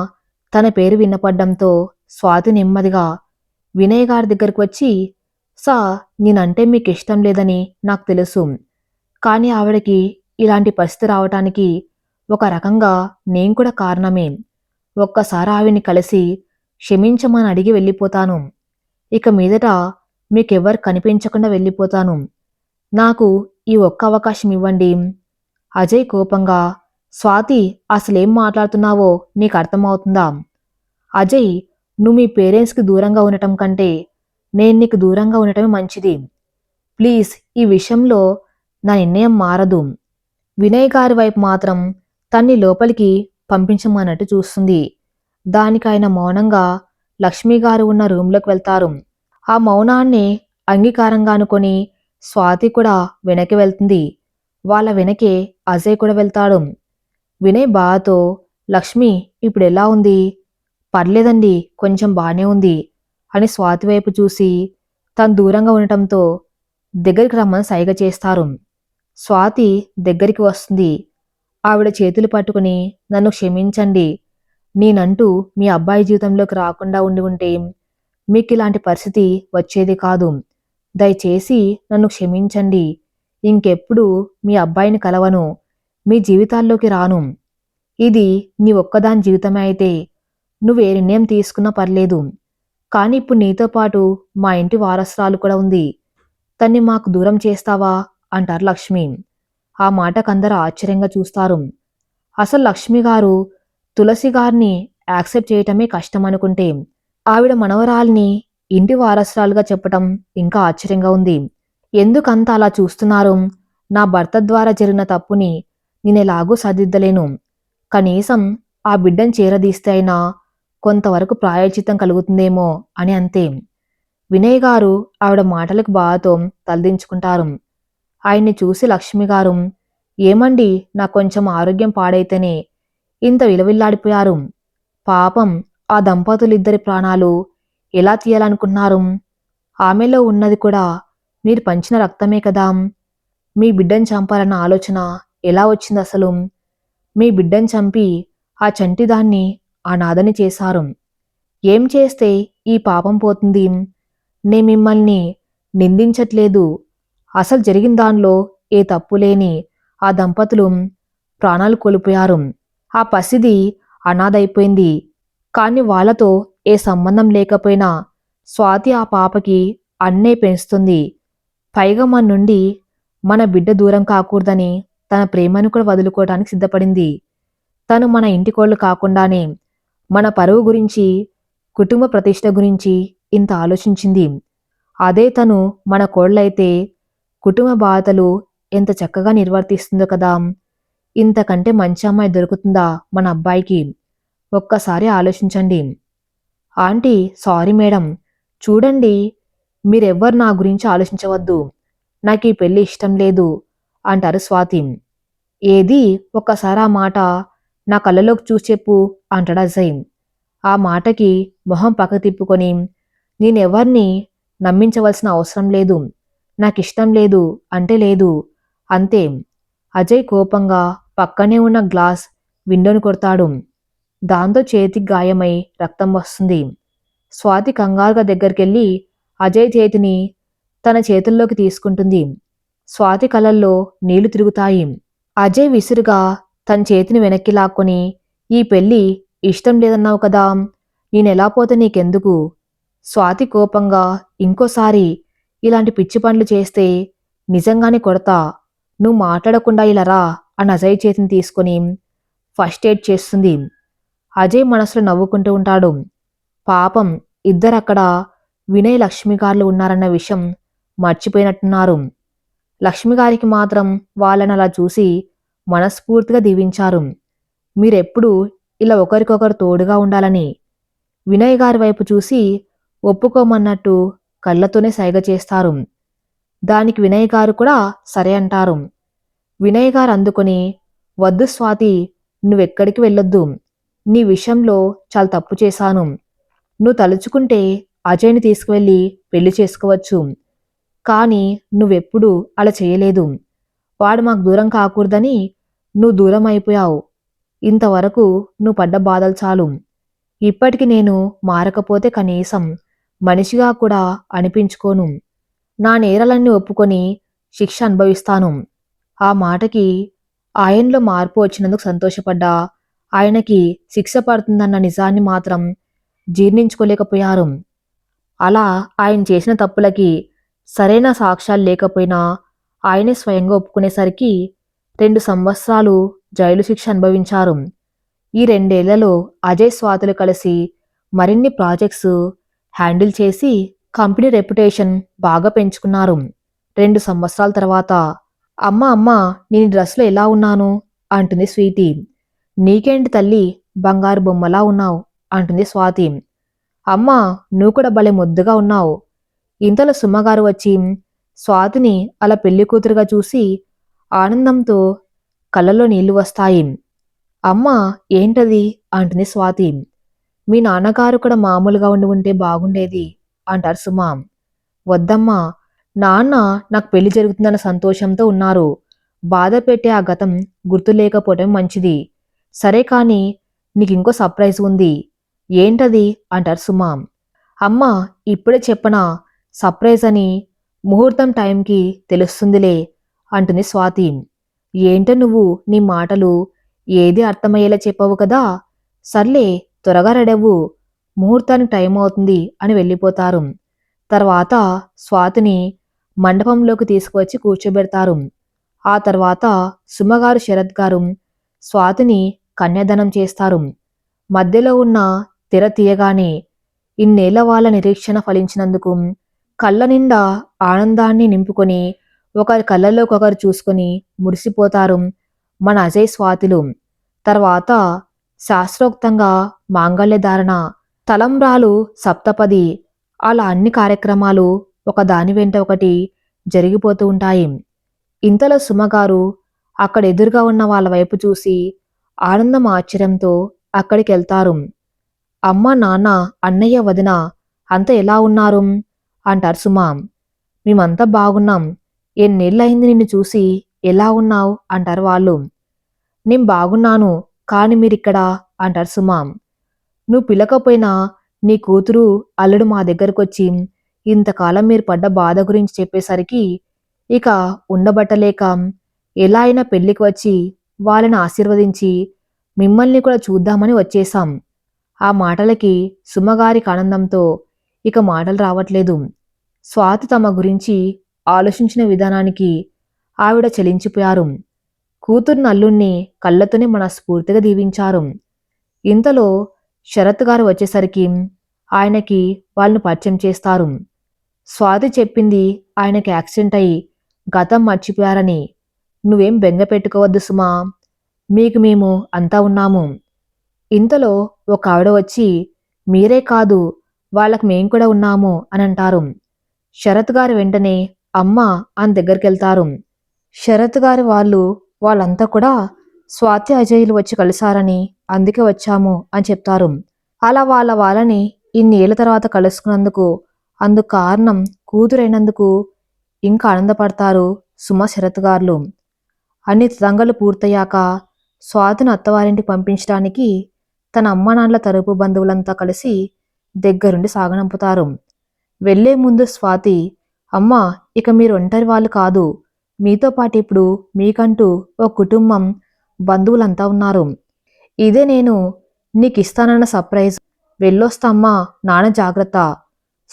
తన పేరు వినపడ్డంతో స్వాతి నెమ్మదిగా వినయ్ గారి దగ్గరకు వచ్చి, సా నేనంటే మీకు ఇష్టం లేదని నాకు తెలుసు. కానీ ఆవిడకి ఇలాంటి పరిస్థితి రావటానికి ఒక రకంగా నేను కూడా కారణమే. ఒక్కసారి ఆవిడ్ని కలిసి క్షమించమని అడిగి వెళ్ళిపోతాను. ఇక మీదట మీకెవ్వరు కనిపించకుండా వెళ్ళిపోతాను. నాకు ఈ ఒక్క అవకాశం ఇవ్వండి. అజయ్ కోపంగా, స్వాతి అసలేం మాట్లాడుతున్నావో నీకు అర్థమవుతుందా? అజయ్, నువ్వు మీ పేరెంట్స్కి దూరంగా ఉండటం కంటే నేను నీకు దూరంగా ఉండటమే మంచిది. ప్లీజ్ ఈ విషయంలో నా నిర్ణయం మారదు. వినయ్ గారి వైపు మాత్రం తన్ని లోపలికి పంపించమన్నట్టు చూస్తుంది. దానికి ఆయన మౌనంగా లక్ష్మి గారు ఉన్న రూంలోకి వెళ్తారు. ఆ మౌనాన్ని అంగీకారంగా అనుకొని స్వాతి కూడా వెనక్కి వెళ్తుంది. వాళ్ళ వెనకే అజయ్ కూడా వెళ్తాడు. వినయ్ బాధతో, లక్ష్మి ఇప్పుడెలా ఉంది? పర్లేదండి, కొంచెం బానే ఉంది అని స్వాతి వైపు చూసి తను దూరంగా ఉండటంతో దగ్గరికి రమ్మని సైగ చేస్తారు. స్వాతి దగ్గరికి వస్తుంది. ఆవిడ చేతులు పట్టుకుని, నన్ను క్షమించండి. నేనంటూ మీ అబ్బాయి జీవితంలోకి రాకుండా ఉండి ఉంటే మీకిలాంటి పరిస్థితి వచ్చేది కాదు. దయచేసి నన్ను క్షమించండి. ఇంకెప్పుడు మీ అబ్బాయిని కలవను. మీ జీవితాల్లోకి రాను. ఇది నీ ఒక్కదాని జీవితమే అయితే నువ్వే నిర్ణయం తీసుకున్నా పర్లేదు. కానీ ఇప్పుడు నీతో పాటు మా ఇంటి వారసురాలు కూడా ఉంది. తన్ని మాకు దూరం చేస్తావా అంటారు లక్ష్మి. ఆ మాటకందరూ ఆశ్చర్యంగా చూస్తారు. అసలు లక్ష్మి గారు తులసి గారిని యాక్సెప్ట్ చేయటమే కష్టం అనుకుంటే ఆవిడ మనవరాల్ని ఇంటి వారసురాలుగా చెప్పటం ఇంకా ఆశ్చర్యంగా ఉంది. ఎందుకంత అలా చూస్తున్నారు? నా భర్త ద్వారా జరిగిన తప్పుని నేనెలాగూ సరిదిద్దలేను. కనీసం ఆ బిడ్డను చేరదీస్తే అయినా కొంతవరకు ప్రాయశ్చిత్తం కలుగుతుందేమో అని అంతే. వినయ్ గారు ఆవిడ మాటలకు బాధతో తలదించుకుంటారు. ఆయన్ని చూసి లక్ష్మి గారు, ఏమండి నాకు కొంచెం ఆరోగ్యం పాడైతేనే ఇంత విలవిల్లాడిపోయారు. పాపం ఆ దంపతులిద్దరి ప్రాణాలు ఎలా తీయాలనుకున్నారు? ఆమెలో ఉన్నది కూడా మీరు పంచిన రక్తమే కదా. మీ బిడ్డను చంపాలన్న ఆలోచన ఎలా వచ్చింది అసలు? మీ బిడ్డను చంపి ఆ చంటిదాన్ని అనాథని చేశారు. ఏం చేస్తే ఈ పాపం పోతుంది? నే మిమ్మల్ని నిందించట్లేదు. అసలు జరిగిన దానిలో ఏ తప్పులేని ఆ దంపతులు ప్రాణాలు కోల్పోయారు. ఆ పసిది అనాథైపోయింది. కాని వాళ్లతో ఏ సంబంధం లేకపోయినా స్వాతి ఆ పాపకి అన్నే పెంచుతుంది. పైగా మన నుండి మన బిడ్డ దూరం కాకూడదని తన ప్రేమను కూడా వదులుకోవడానికి సిద్ధపడింది. తను మన ఇంటి కోళ్ళు కాకుండానే మన పరువు గురించి, కుటుంబ ప్రతిష్ట గురించి ఇంత ఆలోచించింది. అదే తను మన కోళ్ళైతే కుటుంబ బాధలు ఎంత చక్కగా నిర్వర్తిస్తుందో కదా. ఇంతకంటే మంచి అమ్మాయి దొరుకుతుందా మన అబ్బాయికి? ఒక్కసారి ఆలోచించండి. ఆంటీ సారీ మేడం, చూడండి మీరెవ్వరు నా గురించి ఆలోచించవద్దు. నాకు ఈ పెళ్లి ఇష్టం లేదు అంటారు స్వాతి. ఏది ఒక్కసారి ఆ మాట నా కళ్ళలోకి చూసి చెప్పు అంటాడు అజయ్. ఆ మాటకి మొహం పక్క తిప్పుకొని, నేనెవర్ని నమ్మించవలసిన అవసరం లేదు. నాకిష్టం లేదు అంటే లేదు, అంతే. అజయ్ కోపంగా పక్కనే ఉన్న గ్లాస్ విండోని కొడతాడు. దాంతో చేతికి గాయమై రక్తం వస్తుంది. స్వాతి కంగారుగా దగ్గరికెళ్ళి అజయ్ చేతిని తన చేతుల్లోకి తీసుకుంటుంది. స్వాతి కళ్ళల్లో నీళ్లు తిరుగుతాయి. అజయ్ విసురుగా తన చేతిని వెనక్కి లాక్కొని, ఈ పెళ్లి ఇష్టం లేదన్నావు కదా, నేనెలా పోతే నీకెందుకు? స్వాతి కోపంగా, ఇంకోసారి ఇలాంటి పిచ్చి పనులు చేస్తే నిజంగానే కొడతా. నువ్వు మాట్లాడకుండా ఇలా రా అని అజయ్ చేతిని తీసుకొని ఫస్ట్ ఎయిడ్ చేస్తుంది. అజయ్ మనసులో నవ్వుకుంటూ ఉంటాడు. పాపం ఇద్దరక్కడ వినయ్ లక్ష్మిగారులు ఉన్నారన్న విషయం మర్చిపోయినట్టున్నారు. లక్ష్మిగారికి మాత్రం వాళ్ళని అలా చూసి మనస్ఫూర్తిగా దీవించారు. మీరెప్పుడు ఇలా ఒకరికొకరు తోడుగా ఉండాలని. వినయ్ గారి వైపు చూసి ఒప్పుకోమన్నట్టు కళ్ళతోనే సైగ చేస్తారు. దానికి వినయ్ గారు కూడా సరే అంటారు. వినయ్ గారు అందుకొని, వద్దు స్వాతి, నువ్వెక్కడికి వెళ్ళొద్దు. నీ విషయంలో చాలా తప్పు చేశాను. నువ్వు తలుచుకుంటే అజయ్ని తీసుకువెళ్ళి పెళ్లి చేసుకోవచ్చు. కానీ నువ్వెప్పుడూ అలా చేయలేదు. వాడు మాకు దూరం కాకూడదని నువ్వు దూరం అయిపోయావు. ఇంతవరకు నువ్వు పడ్డ బాధలు చాలు. ఇప్పటికి నేను మారకపోతే కనీసం మనిషిగా కూడా అనిపించుకోను. నా నేరాలన్నీ ఒప్పుకొని శిక్ష అనుభవిస్తాను. ఆ మాటకి ఆయనలో మార్పు వచ్చినందుకు సంతోషపడ్డా ఆయనకి శిక్ష పడుతుందన్న నిజాన్ని మాత్రం జీర్ణించుకోలేకపోయారు. అలా ఆయన చేసిన తప్పులకి సరైన సాక్ష్యాలు లేకపోయినా ఆయనే స్వయంగా ఒప్పుకునేసరికి 2 సంవత్సరాలు జైలు శిక్ష అనుభవించారు. ఈ 2 ఏళ్లలో అజయ్ స్వాతులు కలిసి మరిన్ని ప్రాజెక్ట్స్ హ్యాండిల్ చేసి కంపెనీ రెప్యుటేషన్ బాగా పెంచుకున్నారు. 2 సంవత్సరాల తర్వాత, అమ్మా నేను ఈ డ్రెస్లో ఎలా ఉన్నాను అంటుంది స్వీటీ. నీకేంటి తల్లి, బంగారు బొమ్మలా ఉన్నావు అంటుంది స్వాతి. అమ్మా, నువ్వు కూడా భలే ముద్దుగా ఉన్నావు. ఇంతలో సుమ్మగారు వచ్చి స్వాతిని అలా పెళ్లి కూతురుగా చూసి ఆనందంతో కళ్ళలో నీళ్లు వస్తాయి. అమ్మా, ఏంటది అంటుంది స్వాతి. మీ నాన్నగారు కూడా మామూలుగా ఉంటే బాగుండేది అంటారు సుమ. వద్దమ్మా, నాన్న నాకు పెళ్లి జరుగుతుందన్న సంతోషంతో ఉన్నారు. బాధ పెట్టే ఆ గతం గుర్తు లేకపోవటం మంచిది. సరే కానీ నీకింకో సర్ప్రైజ్ ఉంది. ఏంటది అంటారు సుమ. అమ్మా, ఇప్పుడే చెప్పనా? సర్ప్రైజ్ అని ముహూర్తం టైంకి తెలుస్తుందిలే అంటుంది స్వాతి. ఏంటో నువ్వు, నీ మాటలు ఏది అర్థమయ్యేలా చెప్పవు కదా. సర్లే, త్వరగా రెడవ్వు, ముహూర్తానికి టైం అవుతుంది అని వెళ్ళిపోతారు. తర్వాత స్వాతిని మండపంలోకి తీసుకువచ్చి కూర్చోబెడతారు. ఆ తర్వాత సుమగారు, శరత్ గారు స్వాతిని కన్యాదానం చేస్తారు. మధ్యలో ఉన్న తెర తీయగానే ఇన్నేళ్ల వాళ్ళ నిరీక్షణ ఫలించినందుకు కళ్ళ నిండా ఆనందాన్ని నింపుకొని ఒకరి కళ్ళలోకొకరు చూసుకొని మురిసిపోతారు మన అజయ్ స్వాతిలు. తర్వాత శాస్త్రోక్తంగా మాంగళ్యధారణ, తలంబ్రాలు, సప్తపది, అలా అన్ని కార్యక్రమాలు ఒకదాని వెంట ఒకటి జరిగిపోతూ ఉంటాయి. ఇంతలో సుమగారు అక్కడ ఎదురుగా ఉన్న వాళ్ళ వైపు చూసి ఆనందం, ఆశ్చర్యంతో అక్కడికి వెళ్తారు. అమ్మ, నాన్న, అన్నయ్య, వదిన అంతా ఎలా ఉన్నారు అంటారు సుమ. మేమంతా బాగున్నాం. ఎన్నేళ్ళయింది నిన్ను చూసి, ఎలా ఉన్నావు అంటారు వాళ్ళు. నేను బాగున్నాను, కాని మీరిక్కడ అంటారు సుమ. నువ్వు పిలకపోయినా నీ కూతురు, అల్లుడు మా దగ్గరకొచ్చి ఇంతకాలం మీరు పడ్డ బాధ గురించి చెప్పేసరికి ఇక ఉండబట్టలేక ఎలా అయినా పెళ్లికి వచ్చి వాళ్ళని ఆశీర్వదించి మిమ్మల్ని కూడా చూద్దామని వచ్చేశాం. ఆ మాటలకి సుమగారికి ఆనందంతో ఇక మాటలు రావట్లేదు. స్వాతి తమ గురించి ఆలోచించిన విధానానికి ఆవిడ చలించిపోయారు. కూతురు అల్లుణ్ణి కళ్ళతోనే మనస్ఫూర్తిగా దీవించారు. ఇంతలో శరత్ గారు వచ్చేసరికి ఆయనకి వాళ్ళను పరిచయం చేస్తారు. స్వాతి చెప్పింది ఆయనకి యాక్సిడెంట్ అయి గతం మర్చిపోయారని. నువ్వేం బెంగ పెట్టుకోవద్దు సుమా, మీకు మేము అంతా ఉన్నాము. ఇంతలో ఒక ఆవిడ వచ్చి, మీరే కాదు, వాళ్ళకి మేం కూడా ఉన్నాము అని అంటారు. శరత్ గారు వెంటనే అమ్మా అని దగ్గరికెళ్తారు. శరత్ గారి వాళ్ళంతా కూడా స్వాతి, అజయ్లు వచ్చి కలిశారని అందుకే వచ్చాము అని చెప్తారు. అలా వాళ్ళని ఇన్నేళ్ల తర్వాత కలుసుకున్నందుకు, అందుకు కారణం కూతురైనందుకు ఇంకా ఆనందపడతారు సుమ, శరత్ గారులు. అన్ని తంగలు పూర్తయ్యాక స్వాతిని అత్తవారింటికి పంపించడానికి తన అమ్మానాన్నల తరపు బంధువులంతా కలిసి దగ్గరుండి సాగనంపుతారు. వెళ్లే ముందు స్వాతి, అమ్మా, ఇక మీరు ఒంటరి వాళ్ళు కాదు. మీతో పాటు ఇప్పుడు మీకంటూ ఓ కుటుంబం, బంధువులంతా ఉన్నారు. ఇదే నేను నీకిస్తానన్న సర్ప్రైజ్. వెళ్ళొస్తామ్మా, నాన్న జాగ్రత్త.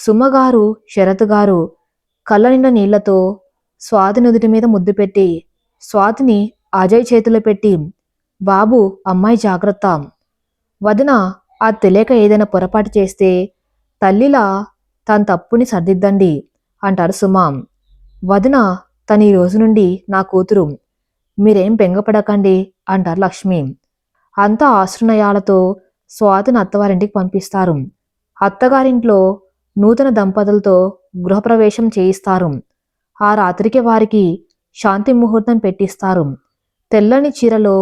సుమగారు, శరత్ గారు కళ్ళ నిండా నీళ్లతో స్వాతి నుదుటి మీద ముద్దు పెట్టి స్వాతిని అజయ్ చేతిలో పెట్టి, బాబు అమ్మాయి జాగ్రత్త, వదిన ఆ తెలియక ఏదైనా పొరపాటు చేస్తే తల్లిలా తన తప్పుని సర్దిద్దండి అంటారు సుమ. వదిన తను ఈ రోజు నుండి నా కూతురు, మీరేం బెంగపడకండి అంటారు లక్ష్మి. అంతా ఆశ్రునయాలతో స్వాతిని అత్తవారింటికి పంపిస్తారు. అత్తగారింట్లో నూతన దంపతులతో గృహప్రవేశం చేయిస్తారు. ఆ రాత్రికి వారికి శాంతి ముహూర్తం పెట్టిస్తారు. తెల్లని చీరలో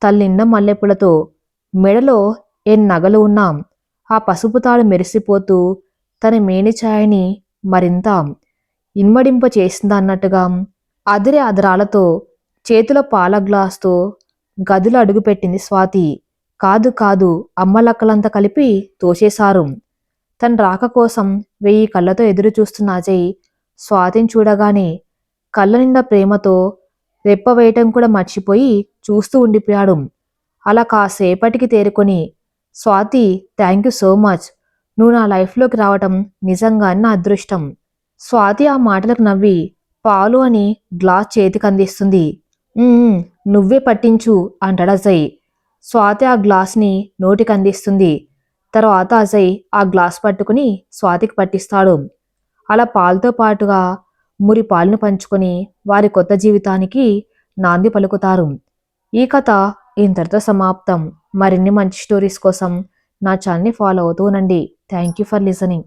తల్లిన్న మల్లెపూలతో మెడలో నగలు ఉన్నా ఆ పసుపు తాడు మెరిసిపోతూ తన మేనిఛాయని మరింత ఇన్మడింప చేసిందన్నట్టుగా అదిరే అదరాలతో చేతిలో పాల గ్లాస్తో గదిలో అడుగుపెట్టింది స్వాతి. కాదు కాదు, అమ్మలక్కలంతా కలిపి తోసేశారు. తన రాక కోసం 1000 కళ్ళతో ఎదురు చూస్తున్న అజయ్ స్వాతిని చూడగానే కళ్ళ నిండా ప్రేమతో రెప్ప వేయటం కూడా మర్చిపోయి చూస్తూ ఉండిపోయాడు. అలా కాసేపటికి తేరుకొని, Swathi, thank you so much, నువ్వు నా లైఫ్లోకి రావటం నిజంగానే నా అదృష్టం. స్వాతి ఆ మాటలకు నవ్వి పాలు అని గ్లాస్ చేతికి అందిస్తుంది. "ఉమ్, నువ్వే పట్టించు అంటాడు అజయ్. స్వాతి ఆ గ్లాస్ని నోటికి అందిస్తుంది. తర్వాత అజయ్ ఆ గ్లాస్ పట్టుకుని స్వాతికి పట్టిస్తాడు. అలా పాలతో పాటుగా మురి పాలను పంచుకొని వారి కొత్త జీవితానికి నాంది పలుకుతారు. ఈ కథ ఇంతటితో సమాప్తం. మరిన్ని మంచి స్టోరీస్ కోసం నా ఛానల్ని ఫాలో అవుతూ ఉండండి. Thank you for listening.